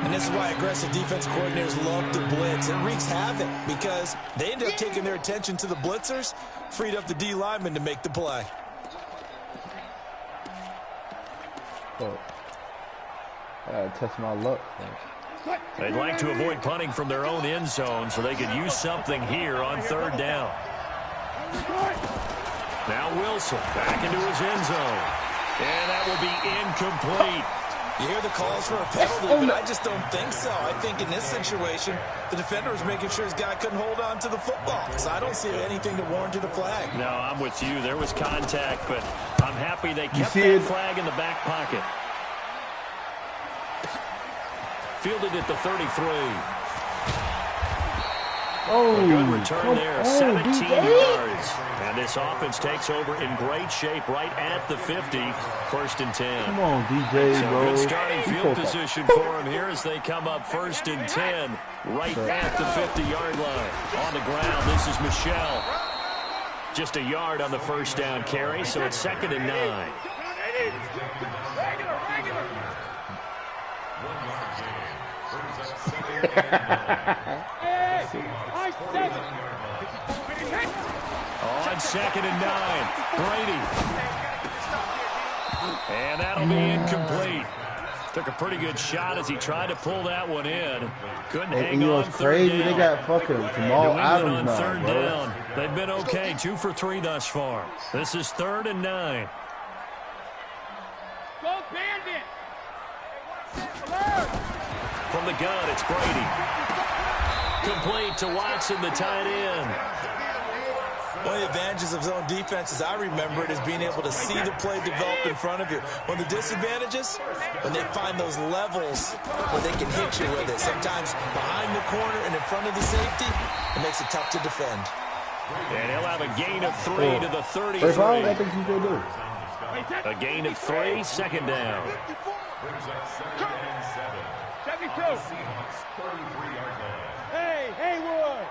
And this is why aggressive defense coordinators love to blitz. It wreaks havoc because they end up taking their attention to the blitzers, freed up the D lineman to make the play. Oh. I got to test my luck. They'd like to avoid punting from their own end zone so they could use something here on third down. Now Wilson back into his end zone. And that will be incomplete. You hear the calls for a penalty, but I just don't think so. I think in this situation, the defender was making sure his guy couldn't hold on to the football. So I don't see anything to warrant a flag. No, I'm with you. There was contact, but I'm happy they kept that flag in the back pocket. Fielded at the 33. Oh, a good return there, 17 yards. And this offense takes over in great shape right at the 50, 1st and 10. Come on, DJ, so bro. Good starting field position for him here as they come up 1st and 10, right at the 50-yard line. On the ground, this is Michelle. Just a yard on the first down carry, so it's 2nd and 9. On 2nd and 9, Brady. And that'll be incomplete. Took a pretty good shot as he tried to pull that one in. Couldn't hang on third down. They got fucking Jamal Adams on now, third bro. down. They've been okay, 2 for 3 thus far. This is 3rd and 9. Go Bandit! From the gun, it's Brady. Complete to Watson, the tight end. One of the advantages of zone defense, as I remember it, is being able to see the play develop in front of you. One of the disadvantages, when they find those levels where they can hit you with it. Sometimes behind the corner and in front of the safety, it makes it tough to defend. And he'll have a gain of 3 to the 33. I think he's going to do. A gain of 3, 2nd down. 72. Hey, Haywood.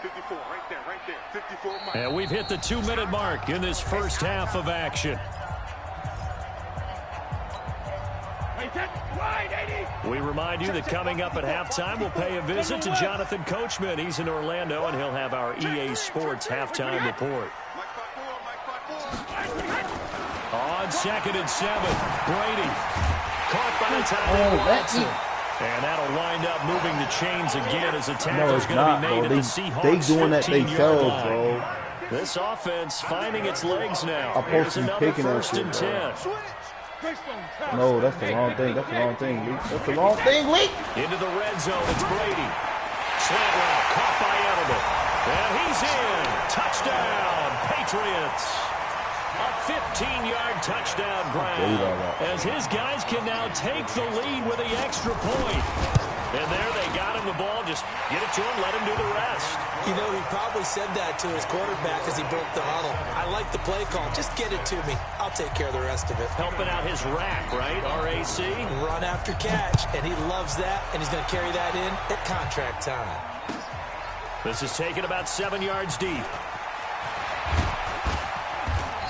54, right there, 54 miles. And we've hit the 2-minute mark in this first half of action. We remind you that coming up at halftime, we'll pay a visit to Jonathan Coachman. He's in Orlando, and he'll have our EA Sports halftime report. On 2nd and 7, Brady. Caught by the tight end, Watson. And that'll wind up moving the chains again as a tackle's going to be made at the Seahawks. They doing that themselves, bro. This offense finding its legs now. I'm supposed to be picking that 1st and 10. No, that's the wrong thing. That's the wrong thing, Lee. That's the wrong thing, Lee. Into the red zone, it's Brady. Slant route, caught by Edelman. And he's in. Touchdown, Patriots. A 15-yard touchdown grab. As his guys can now take the lead with the extra point. And there they got him the ball. Just get it to him, let him do the rest. You know, he probably said that to his quarterback as he broke the huddle. I like the play call. Just get it to me. I'll take care of the rest of it. Helping out his rack, right? RAC. Run after catch. And he loves that. And he's going to carry that in at contract time. This is taken about 7 yards deep.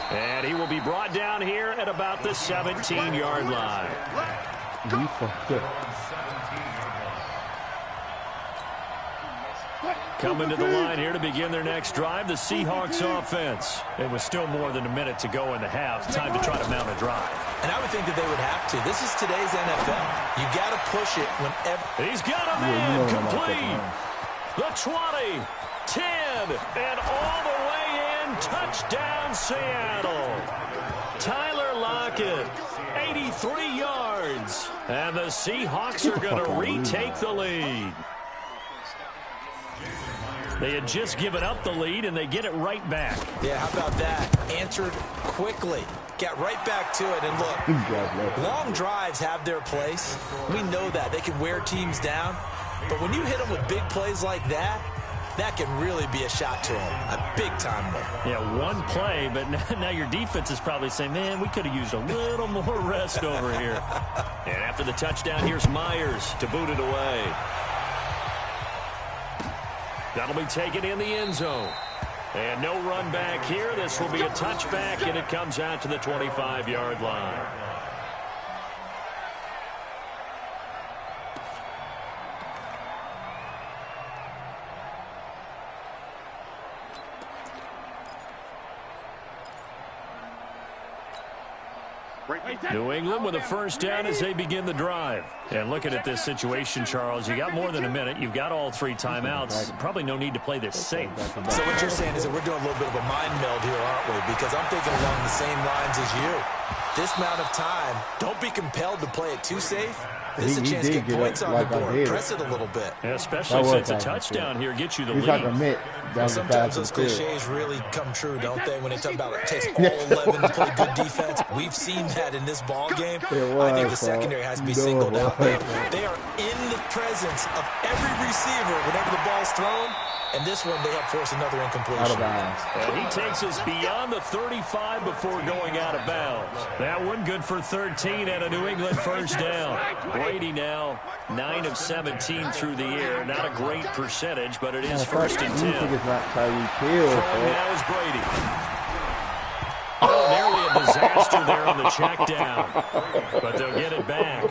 And he will be brought down here at about the 17-yard line. Coming to the line here to begin their next drive, the Seahawks offense. It was still more than a minute to go in the half. Time to try to mount a drive. And I would think that they would have to. This is today's NFL. You got to push it whenever. He's got a man complete. The 20, 10, and all the way in. Touchdown, Seattle. Tyler Lockett, 83 yards. And the Seahawks are going to retake the lead. They had just given up the lead, and they get it right back. Yeah, how about that? Answered quickly. Got right back to it. And look, long drives have their place. We know that. They can wear teams down. But when you hit them with big plays like that, that can really be a shot to them. A big-time one. Yeah, one play, but now your defense is probably saying, man, we could have used a little more rest over here. And after the touchdown, here's Myers to boot it away. That'll be taken in the end zone. And no run back here. This will be a touchback, and it comes out to the 25-yard line. New England with a first down as they begin the drive. And looking at this situation, Charles, you got more than a minute. You've got all 3 timeouts. Probably no need to play this safe. So what you're saying is that we're doing a little bit of a mind meld here, aren't we? Because I'm thinking along the same lines as you. This amount of time, don't be compelled to play it too safe. This is a chance to get points on the board. Press it a little bit. Yeah, especially since a touchdown here gets you the lead. Sometimes those cliches really come true, don't they? When they talk about it takes all 11 to play good defense. We've seen that in this ball game. I think the secondary has to be singled out. They are in the presence of every receiver whenever the ball's thrown. And this one, they have forced another incompletion. And he takes us beyond the 35 before going out of bounds. That one good for 13 and a New England first down. Brady now 9 of 17 through the air. Not a great percentage, but it is first and 10. Throwing now is Brady. Oh, nearly a disaster there on the check down. But they'll get it back.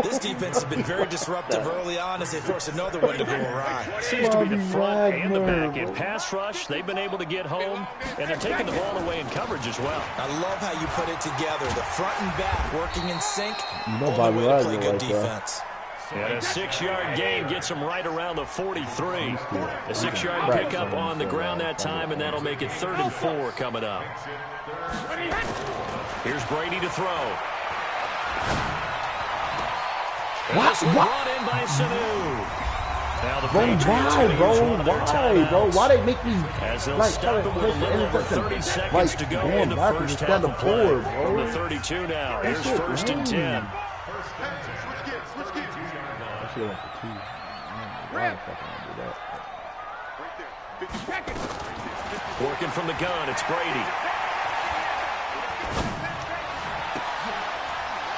This defense has been very disruptive early on as they force another one to go awry. Seems to be the front and the back. In pass rush, they've been able to get home, and they're taking the ball away in coverage as well. I love how you put it together. The front and back working in sync. Nobody way to play good defense. And a 6-yard gain gets him right around the 43. A 6-yard pickup on the ground that time, and that'll make it 3rd and 4 coming up. Here's Brady to throw. What? Brought in by Sanu. Now the bro? Why they make me as they'll stop it with a little over 30 seconds to go in the first half of play. From the 32 now. Here's 1st and 10. Working from the gun, it's Brady.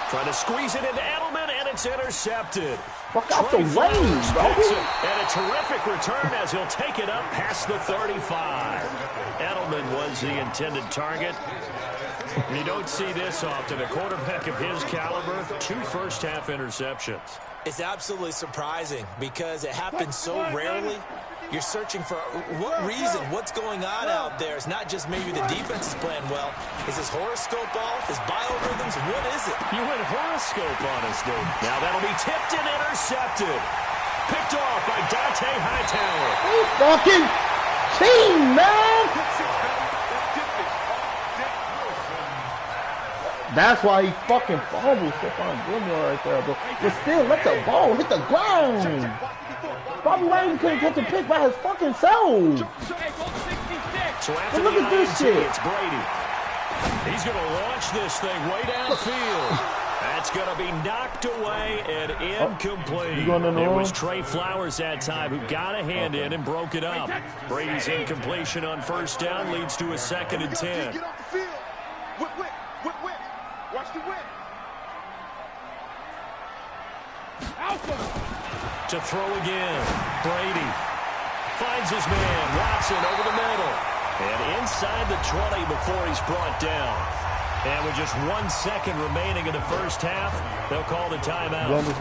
Trying to squeeze it into Edelman, and it's intercepted. Fuck out the way, bro. And a terrific return as he'll take it up past the 35. Edelman was the intended target. You don't see this often. A quarterback of his caliber, 2 first-half interceptions. It's absolutely surprising because it happens so rarely. You're searching for what reason, what's going on out there. It's not just maybe the defense is playing well. Is his horoscope off? His biorhythms? What is it? You went horoscope on us, dude. Now that'll be tipped and intercepted. Picked off by Dante Hightower. Hey, fucking team, man! That's why he fucking fumbles. Stephon Gilmore right there, bro. But still, let the ball hit the ground. Bobby Wagner couldn't catch a pick by his fucking self. So after look at this shit. It's Brady. He's going to launch this thing way downfield. That's going to be knocked away and incomplete. It was Trey Flowers that time who got a hand in and broke it up. Brady's incompletion on first down leads to a 2nd and 10. Get off the field. Whip. Watch the whip. To throw again. Brady finds his man. Watson over the middle. And inside the 20 before he's brought down. And with just 1 second remaining in the first half, they'll call the timeout. And the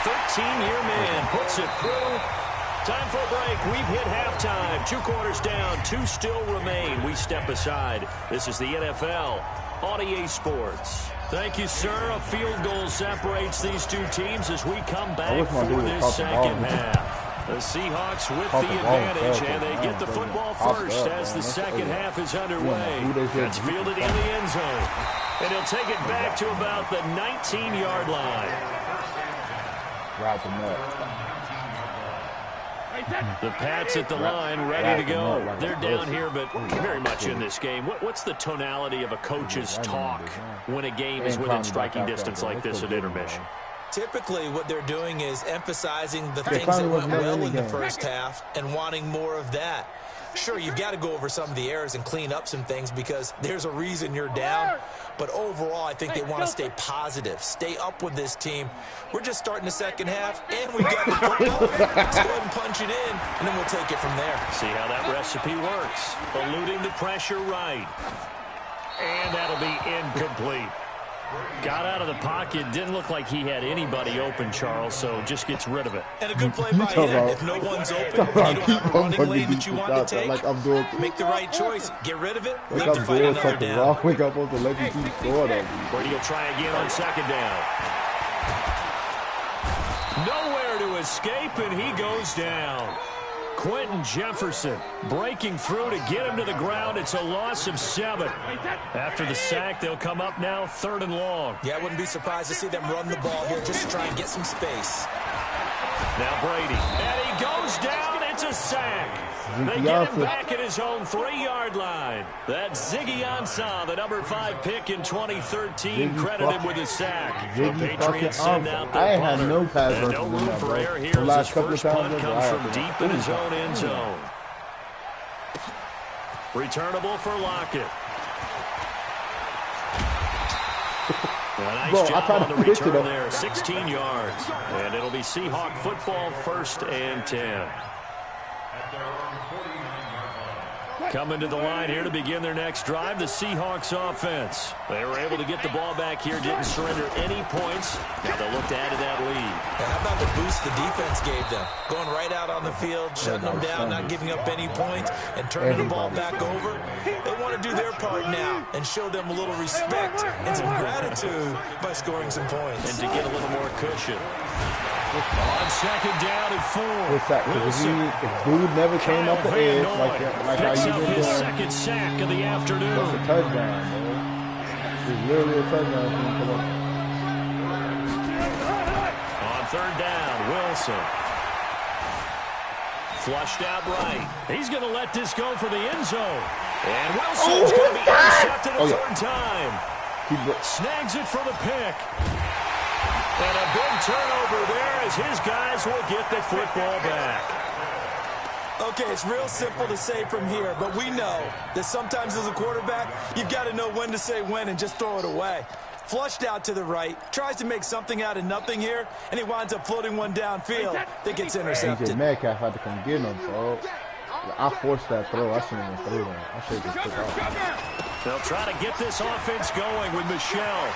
13-year man puts it through. Time for a break. We've hit halftime. 2 quarters down. 2 still remain. We step aside. This is the NFL on EA Sports. Thank you, sir. A field goal separates these 2 teams as we come back for this second half. The Seahawks with the advantage, and they get the football first as the second half is underway. That's fielded in the end zone. And he'll take it back to about the 19-yard line. Route them up. The Pats at the line, ready to go. They're down here, but very much in this game. What's the tonality of a coach's talk when a game is within striking distance like this at intermission? Typically, what they're doing is emphasizing the things that went well in the first half and wanting more of that. Sure, you've got to go over some of the errors and clean up some things because there's a reason you're down. But overall, I think they want to stay positive, stay up with this team. We're just starting the second half, and we got the football. Let's go ahead and punch it in, and then we'll take it from there. See how that recipe works. Eluding the pressure right. And that'll be incomplete. Got out of the pocket. Didn't look like he had anybody open, Charles, so just gets rid of it. And a good play by him. If no one's open, you don't have a running lane that you want to take, like I'm doing, make the right choice. Get rid of it. Like Live to fight another down. Wrong. Like I'm supposed to let you keep scoring on me. Brady will try again on second down. Nowhere to escape, and he goes down. Quentin Jefferson breaking through to get him to the ground. It's a loss of 7. After the sack, they'll come up now 3rd and long. Yeah, I wouldn't be surprised to see them run the ball here just to try and get some space. Now Brady, and he goes down. It's a sack. They get him back at his own 3-yard line. That's Ziggy Ansah, the number 5 pick in 2013, credited with a sack. The Patriots send out their punter. No pass and no room for error here as his first punt comes from deep in his own end zone. Returnable for Lockett. A nice job on the return there, 16 yards. And it'll be Seahawk football, 1st and 10. Coming to the line here to begin their next drive, the Seahawks offense. They were able to get the ball back here, didn't surrender any points. Now they'll look to add to that lead. Now, how about the boost the defense gave them? Going right out on the field, shutting them down, not giving up any points, and turning the ball back over. They want to do their part now and show them a little respect and some gratitude by scoring some points. And to get a little more cushion. On second down and 4. If Booth never came up the edge like how you been doing, second sack of the afternoon. That's a touchdown, man. It's literally a touchdown. On 3rd down, Wilson. Flushed out right. He's going to let this go for the end zone. And Wilson's going to be intercepted a 3rd time. Snags it for the pick. And a big turnover there as his guys will get the football back. Okay, it's real simple to say from here, but we know that sometimes as a quarterback, you've got to know when to say when and just throw it away. Flushed out to the right, tries to make something out of nothing here, and he winds up floating one downfield that gets intercepted. AJ Metcalf had to come get him, bro. I forced that throw. I shouldn't even throw that. I should have just took off. They'll try to get this offense going with Michelle.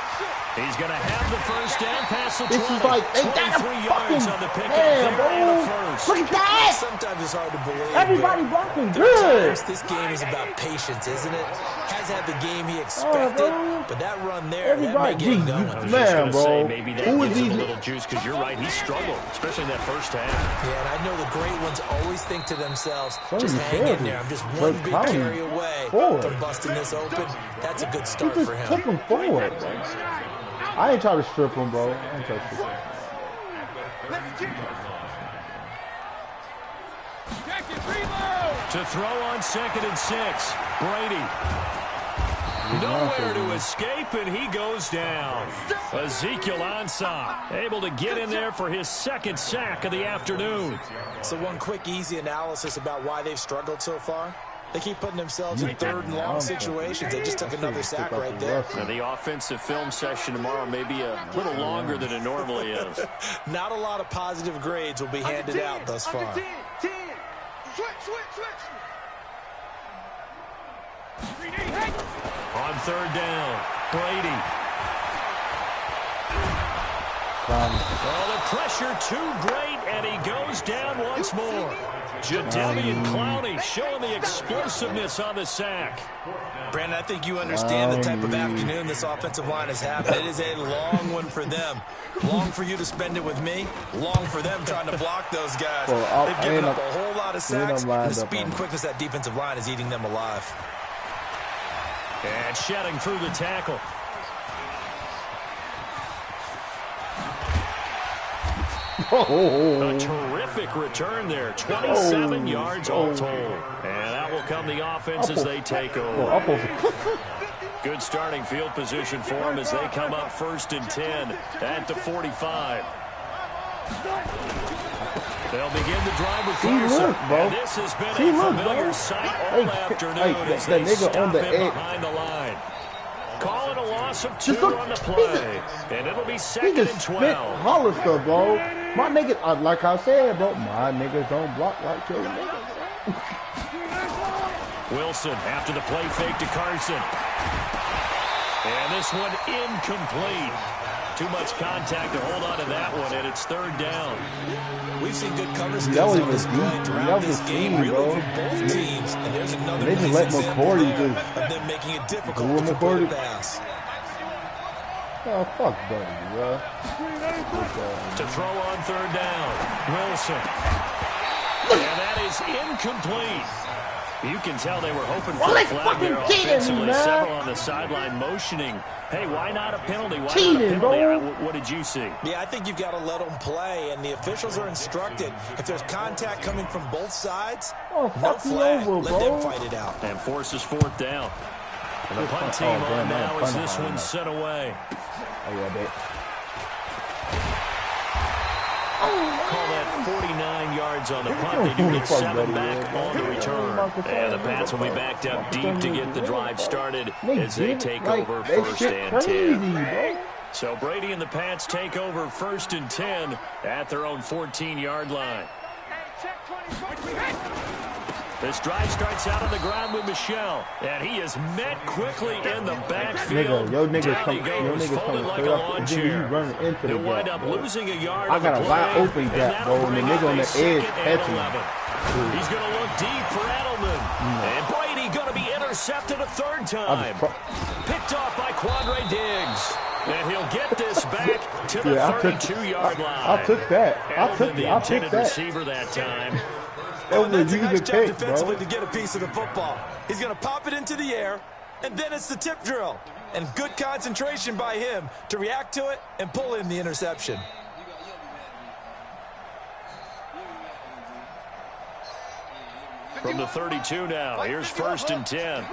He's going to have the first down, pass the 20. This is like, 23 yards on the pickup there and a first. Look at that! Sometimes it's hard to believe. Everybody blocking good. This game is about patience, isn't it? Has had the game he expected, but that run there, that may get him going. Man, bro. Maybe that gives him a little juice because you're right, he struggled, especially in that first half. Yeah, and I know the great ones always think to themselves, just hang in there. I'm just one big carry away from busting this open. That's a good start for him. Took him forward. I ain't trying to strip him, bro. I ain't trying to strip him. To throw on 2nd and 6. Brady. Nowhere to escape, and he goes down. Ezekiel Ansah able to get in there for his 2nd sack of the afternoon. So one quick, easy analysis about why they've struggled so far. They keep putting themselves in 3rd and long situations. They just took another sack right there. Now the offensive film session tomorrow may be a little longer than it normally is. Not a lot of positive grades will be handed out thus far. Switch. On 3rd down, Brady. Oh, the pressure too great, and he goes down once more. Jadeveon Clowney showing the explosiveness on the sack. Brandon, I think you understand the type of afternoon this offensive line is having. It is a long one for them. Long for you to spend it with me. Long for them trying to block those guys. They've given up a whole lot of sacks, and the speed and quickness of that defensive line is eating them alive. And shedding through the tackle. A terrific return there. 27 yards all told. And that will come the offense as they take over. Good starting field position for them as they come up 1st and 10 at the 45. They'll begin the drive with Carson. And this has been a familiar sight all afternoon as they stop him behind the line. Call it a loss of 2 on the play. And it'll be 2nd and 12. Hollister, bro. My niggas, like I said, bro, my niggas don't block like your niggas. Wilson after the play fake to Carson. And this one incomplete. Too much contact to hold on to that one, and it's 3rd down. We've seen good cover skills on display throughout this game, really, for both teams. And there's another they just let McCourty of them making it difficult to throw the pass. Oh, fuck buddy, bro. To throw on 3rd down, Wilson. And that is incomplete. You can tell they were hoping for a flag there offensively. Several on the sideline motioning, hey, why not a penalty? Why not a penalty? What did you see? Yeah, I think you've got to let them play, and the officials are instructed, if there's contact coming from both sides, no flag. Let them fight it out. And forces 4th down. And the punt team on now as this one's sent away. Oh, yeah, babe. Call that 49 yards on the punt. They do get 7 back on the return. And the Pats will be backed up deep to get the drive started as they take over 1st and 10. So Brady and the Pats take over 1st and 10 at their own 14-yard line. This drive starts out on the ground with Michel, and he is met quickly in the backfield. Down he goes, folded like a lawn chair. He'll wind up losing a yard. I got a wide open gap, bro, and the nigga on the edge catching. He's going to look deep for Edelman. And Brady going to be intercepted a 3rd time. Picked off by Quandre Diggs. And he'll get this back to the 32-yard line. I took that. I took the intended receiver that time. And that's a nice job defensively to get a piece of the football. He's going to pop it into the air, and then it's the tip drill. And good concentration by him to react to it and pull in the interception. From the 32 now, here's 1st and 10.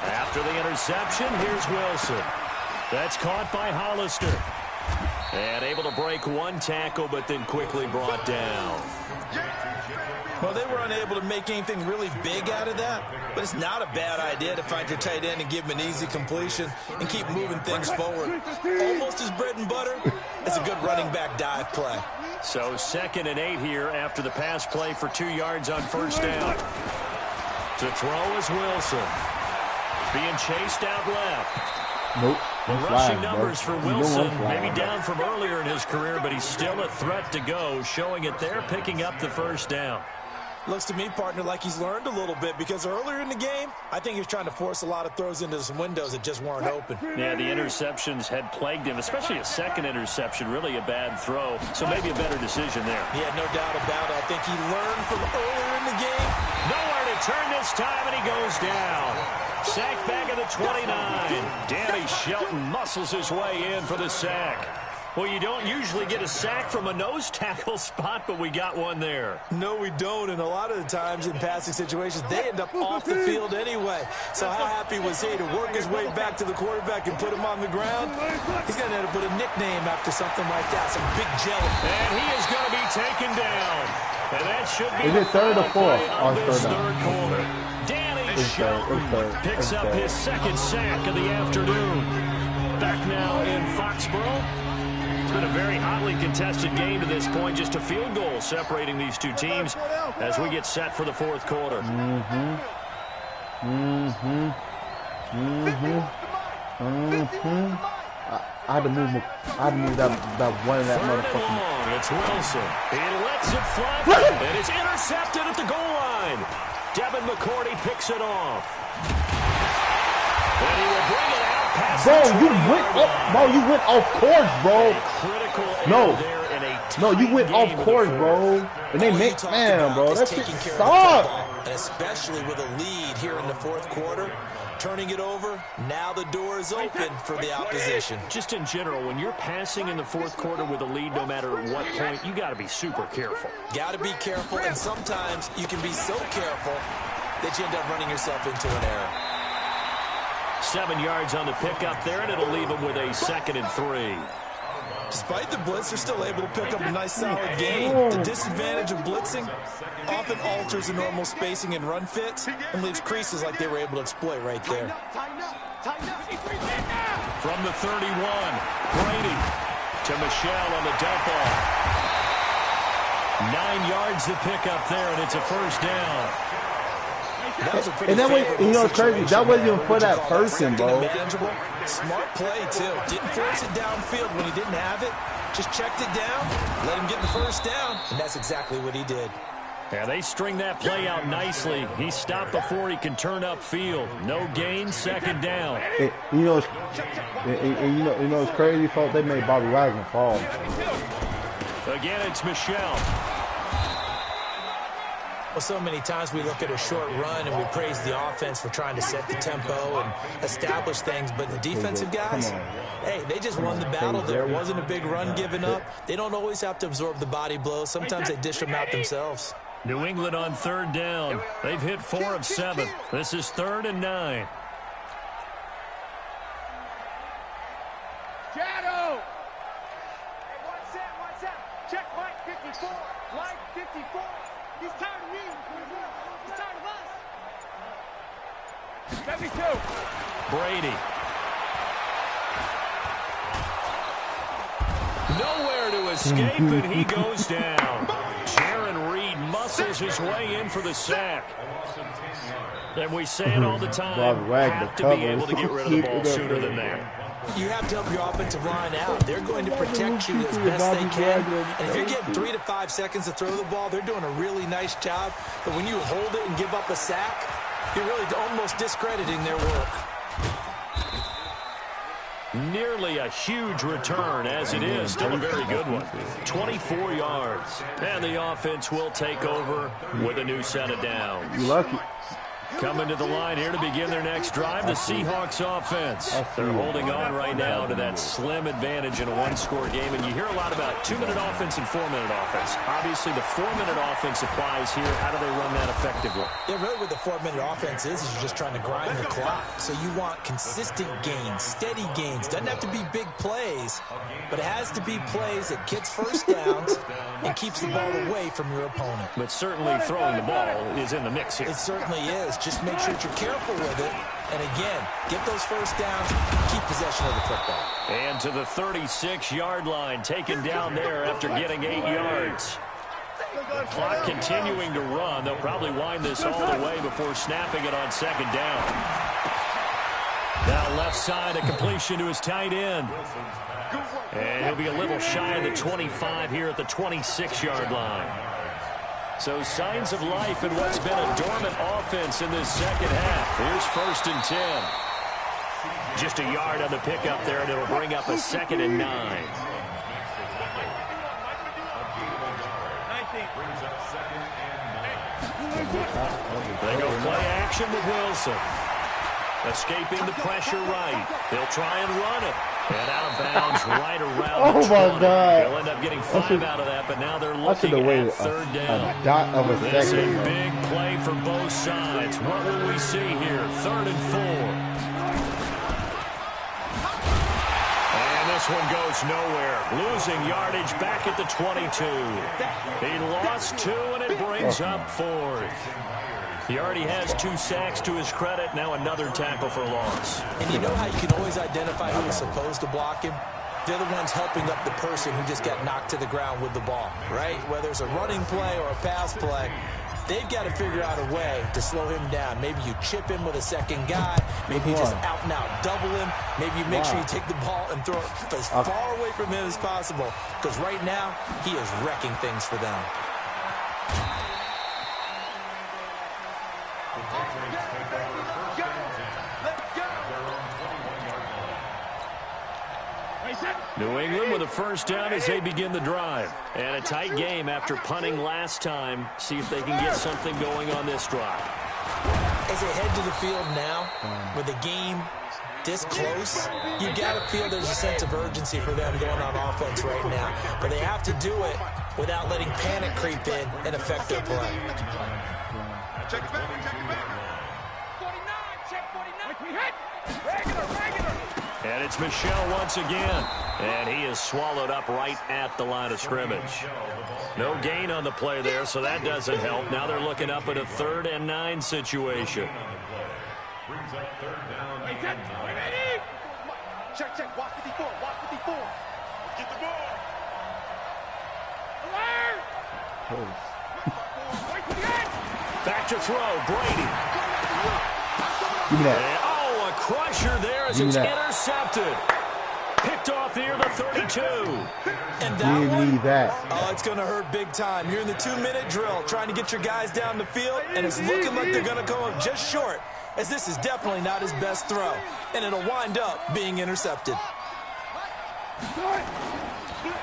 After the interception, here's Wilson. That's caught by Hollister. And able to break 1 tackle, but then quickly brought down. Well, they were unable to make anything really big out of that, but it's not a bad idea to find your tight end and give him an easy completion and keep moving things forward. Almost his bread and butter. It's a good running back dive play. So 2nd and 8 here after the pass play for 2 yards on 1st down. To throw is Wilson. Being chased out left. Nope. The rushing numbers for Wilson, maybe down from earlier in his career, but he's still a threat to go, showing it there, picking up the 1st down. Looks to me, partner, like he's learned a little bit, because earlier in the game, I think he was trying to force a lot of throws into some windows that just weren't open. Yeah, the interceptions had plagued him, especially a 2nd interception, really a bad throw, so maybe a better decision there. Yeah, no doubt about it. I think he learned from earlier in the game. Nowhere to turn this time, and he goes down. Sack back at the 29. Danny Shelton muscles his way in for the sack. Well, you don't usually get a sack from a nose tackle spot, but we got one there. No, we don't, and a lot of the times in passing situations, they end up off the field anyway. So how happy was he to work his way back to the quarterback and put him on the ground? He's going to have to put a nickname after something like that, some big jelly. And he is going to be taken down. And that should be the 3rd or 4th on this 3rd quarter. Danny Shelton picks up his 2nd sack of the afternoon. Back now in Foxborough. It's been a very hotly contested game to this point. Just a field goal separating these two teams as we get set for the 4th quarter. I had to move that one of that motherfucker. It's Wilson. He lets it fly, and it's intercepted at the goal line. Devin McCourty picks it off. And he will bring it out past you went off course, bro. No, you went off course, bro. And they make, man, bro, that shit sucks. And especially with a lead here in the 4th quarter. Turning it over, now the door is open for the opposition. Just in general, when you're passing in the 4th quarter with a lead, no matter what point, you got to be super careful. Got to be careful, and sometimes you can be so careful that you end up running yourself into an error. 7 yards on the pickup there, and it'll leave them with a 2nd and 3. Despite the blitz, they're still able to pick up a nice, solid gain. The disadvantage of blitzing often alters the normal spacing and run fits and leaves creases like they were able to exploit right there. From the 31, Brady to Michelle on the dump off. 9 yards to pick up there, and it's a first down. And that way, you know, it's crazy. That wasn't even for that person, bro. Smart play, too. Didn't force it downfield when he didn't have it. Just checked it down, let him get the first down, and that's exactly what he did. Yeah, they string that play out nicely. He stopped before he can turn upfield. No gain, 2nd down. You know, it's crazy, folks. They made Bobby Wagner fall. Again, it's Michelle. Well, so many times we look at a short run and we praise the offense for trying to set the tempo and establish things, but the defensive guys, hey, they just won the battle there. It wasn't a big run given up. They don't always have to absorb the body blows. Sometimes they dish them out themselves. New England on 3rd down. They've hit 4 of 7. This is 3rd and 9. Shadow! Hey, what's that? Check Mike 54. Mike 54. He's tired of me. He's tired of us. 72. Brady. Nowhere to escape, and he goes down. Jaron Reed muscles his way in for the sack. And we say it all the time, have to be able to get rid of the ball sooner than that. You have to help your offensive line out. They're going to protect you as best they can. And if you're getting 3 to 5 seconds to throw the ball, they're doing a really nice job. But when you hold it and give up a sack, you're really almost discrediting their work. Nearly a huge return as it is. Still a very good one. 24 yards. And the offense will take over with a new set of downs. You lucky. Coming to the line here to begin their next drive, the Seahawks offense. They're holding on right now to that slim advantage in a one-score game, and you hear a lot about 2-minute offense and 4-minute offense. Obviously, the 4-minute offense applies here. How do they run that effectively? Yeah, really what the 4-minute offense is you're just trying to grind the clock. So you want consistent gains, steady gains. Doesn't have to be big plays, but it has to be plays that gets first downs and keeps the ball away from your opponent. But certainly throwing the ball is in the mix here. It certainly is. Just make sure that you're careful with it. And again, get those first downs, keep possession of the football. And to the 36-yard line, taken down there after getting 8 yards. The clock continuing to run. They'll probably wind this all the way before snapping it on 2nd down. Now left side, a completion to his tight end. And he'll be a little shy of the 25 here at the 26-yard line. So signs of life in what's been a dormant offense in this second half. Here's 1st and 10. Just a yard on the pickup there, and it'll bring up a 2nd and 9. They go play action with Wilson. Escaping the pressure right. They'll try and run it. And out of bounds right around the 20. My God. They'll end up getting 5 out of that, but now they're looking at 3rd down. A dot of a This is second. a big play for both sides. What will we see here? 3rd and 4. And this one goes nowhere. Losing yardage back at the 22. He lost 2, and it brings up 4th. He already has 2 sacks to his credit. Now another tackle for loss. And you know how you can always identify who is supposed to block him? They're the ones helping up the person who just got knocked to the ground with the ball, right? Whether it's a running play or a pass play, they've got to figure out a way to slow him down. Maybe you chip him with a second guy. Maybe you just out and out double him. Maybe you make sure you take the ball and throw it as far away from him as possible. Because right now, he is wrecking things for them. New England with a 1st down as they begin the drive. And a tight game after punting last time. See if they can get something going on this drive. As they head to the field now, with the game this close, you got to feel there's a sense of urgency for them going on offense right now. But they have to do it without letting panic creep in and affect their play. Check it back. 49, check 49. And it's Michelle once again. And he is swallowed up right at the line of scrimmage. No gain on the play there, so that doesn't help. Now they're looking up at a 3rd and 9 situation. Check. Watch 54. Get the ball. Back to throw, Brady. Give me that. Oh, a crusher there as it's intercepted. Picked off near the 32. And that need that. Oh, it's going to hurt big time. You're in the 2-minute drill trying to get your guys down the field, and it's looking like they're going to come up just short, as this is definitely not his best throw, and it'll wind up being intercepted.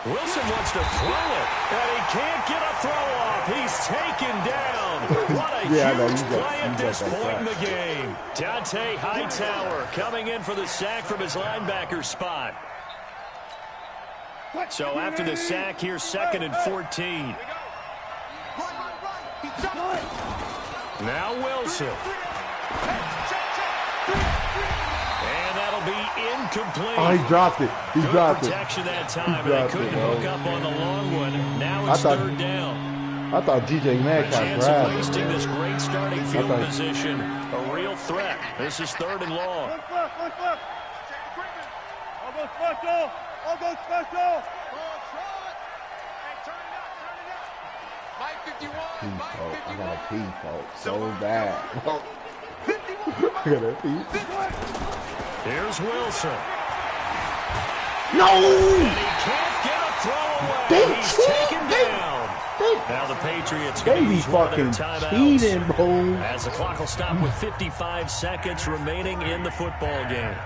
Wilson wants to throw it, and he can't get a throw off. He's taken down. What a huge play at this point in the game. Dante Hightower coming in for the sack from his linebacker spot. So after the sack, here's 2nd and 14. Now Wilson. And that'll be incomplete. Oh, he dropped it. He dropped it. Protection that time, and they couldn't hook up on the long one. Now it's 3rd down. I thought DJ Mack got chance grabbed. of wasting this great starting field position. A real threat. This is 3rd and long. I'll go special. Mike 51. I got a pee, folks. So bad. I got a pee. Here's Wilson. No! And he can't get a throw away. He's taken down. Now the Patriots going to use one of their timeouts. Bro. As the clock will stop with 55 seconds remaining in the football game.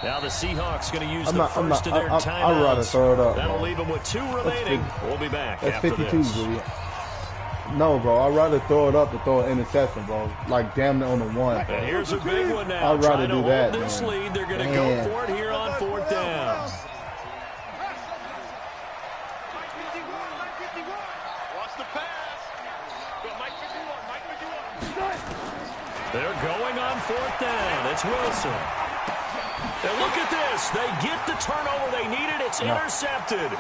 Now the Seahawks going to use the first of their timeouts. I'd rather throw it up. That'll leave them with 2 remaining. We'll be back after 52, this. Bro. No, bro. I'd rather throw it up and throw an interception, bro. Like damn near on the 1. And here's a big one now. I'd rather do that, hold this lead. They're going to go for it here on 4th down. They're going on 4th down. It's Wilson. And look at this. They get the turnover they needed. It's intercepted.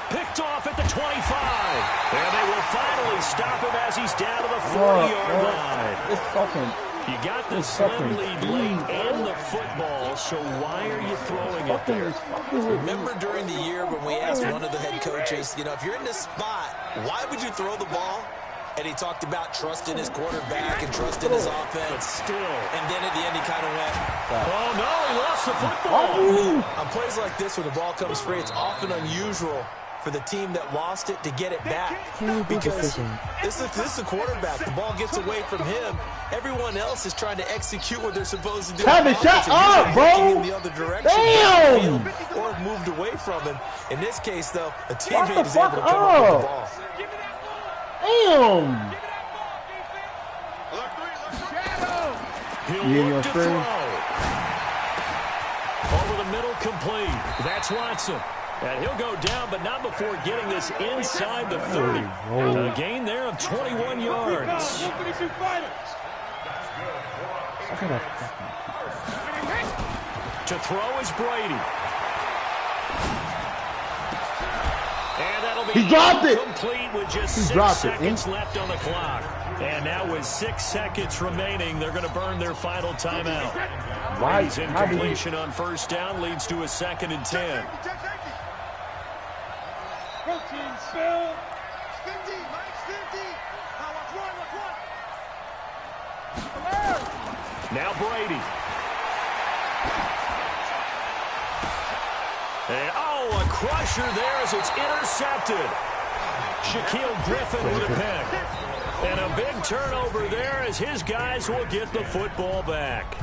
Picked off at the 25. And they will finally stop him as he's down to the 40-yard line. It's fucking... You got the slim lead late and the football, so why are you throwing it there? Remember during the year when we asked one of the head coaches, you know, if you're in this spot, why would you throw the ball? And he talked about trusting his quarterback and trusting his offense. But still. And then at the end he kind of went, oh no, he lost the football. On plays like this where the ball comes free, it's often unusual for the team that lost it to get it back. Because this is a quarterback. The ball gets away from him. Everyone else is trying to execute what they're supposed to do. Travis, shut up, bro! In the other direction. Damn! Or moved away from him. In this case, though, a teammate is able to come up with the ball. Damn! He'll look to throw. Over the middle, complete. That's Watson. And he'll go down, but not before getting this inside the 30. A gain there of 21 yards. To throw is Brady. And that'll be complete with just 6 seconds left on the clock. And now with 6 seconds remaining, they're going to burn their final timeout. Brady's incompletion on 1st down leads to a 2nd and 10. Now Brady. And, a crusher there as it's intercepted. Shaquille Griffin with a pick. And a big turnover there as his guys will get the football back.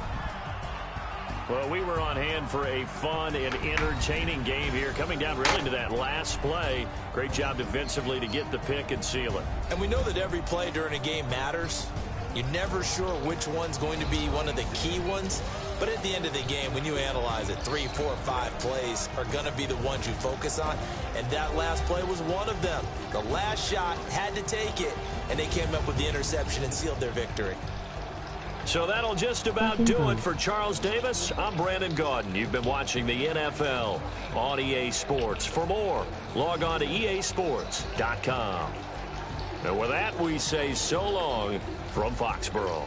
Well, we were on hand for a fun and entertaining game here, coming down really to that last play. Great job defensively to get the pick and seal it. And we know that every play during a game matters. You're never sure which one's going to be one of the key ones. But at the end of the game, when you analyze it, 3, 4, 5 plays are going to be the ones you focus on. And that last play was one of them. The last shot had to take it, and they came up with the interception and sealed their victory. So that'll just about do it for Charles Davis. I'm Brandon Gaudin. You've been watching the NFL on EA Sports. For more, log on to easports.com. And with that, we say so long from Foxborough.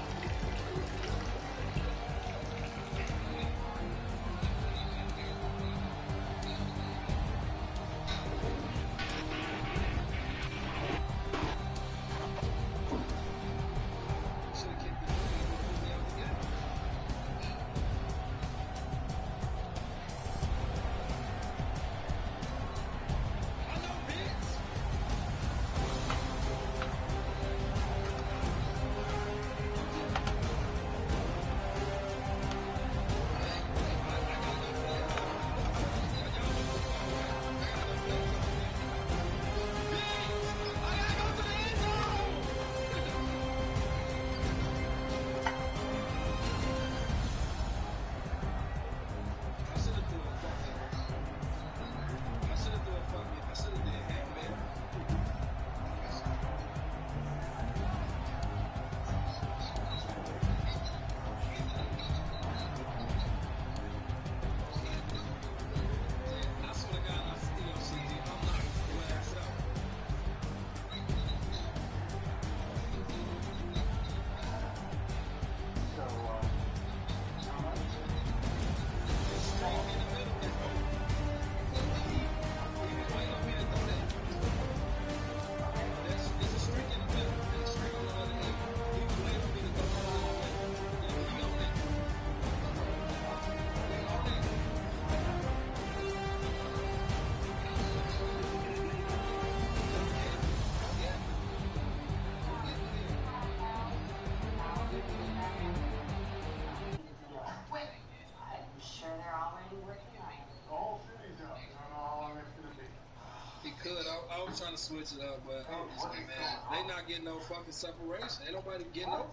I was trying to switch it up, but I'm just man, they not getting no fucking separation. Ain't nobody getting over.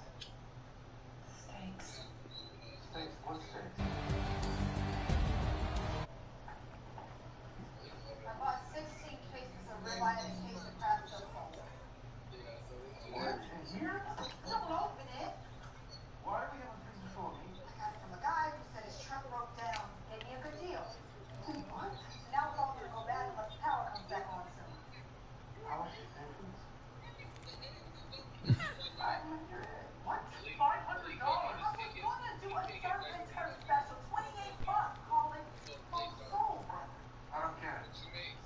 Steaks. Steaks? What steaks? I bought 16 cases of ribeye and a case of crab tofu. What? In here? Don't open it. Why are we having pieces full of meat? I got it from a guy who said his truck broke down. Gave me a good deal. What? Now it's all gonna go bad unless the power comes back on soon. How much is it? What? $500? I was gonna do a surf and turf special. $28. Call it sold. I don't get it.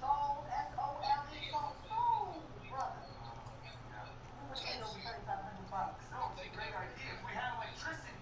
Sold, S-O-L-E, sold, brother. We would pay over $3,500. No, it's a great idea. If we had electricity.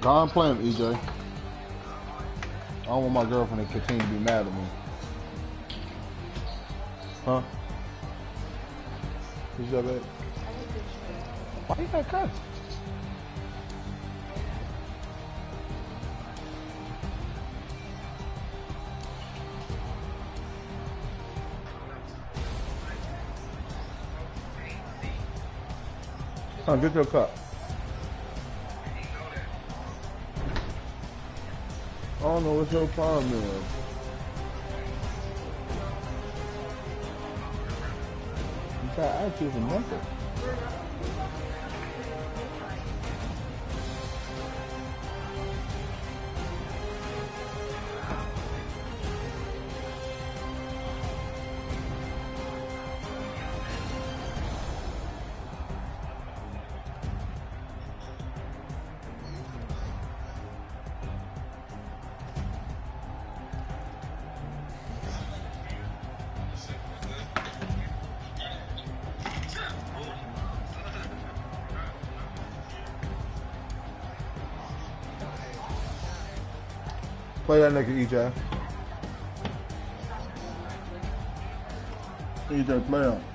Go on playing, EJ. I don't want my girlfriend to continue to be mad at me. Huh? Who's that, babe? Why you got cuss? Huh, get your cup. I don't know what your problem is. You got attitude for nothing. Play that nigga, EJ. EJ, play him.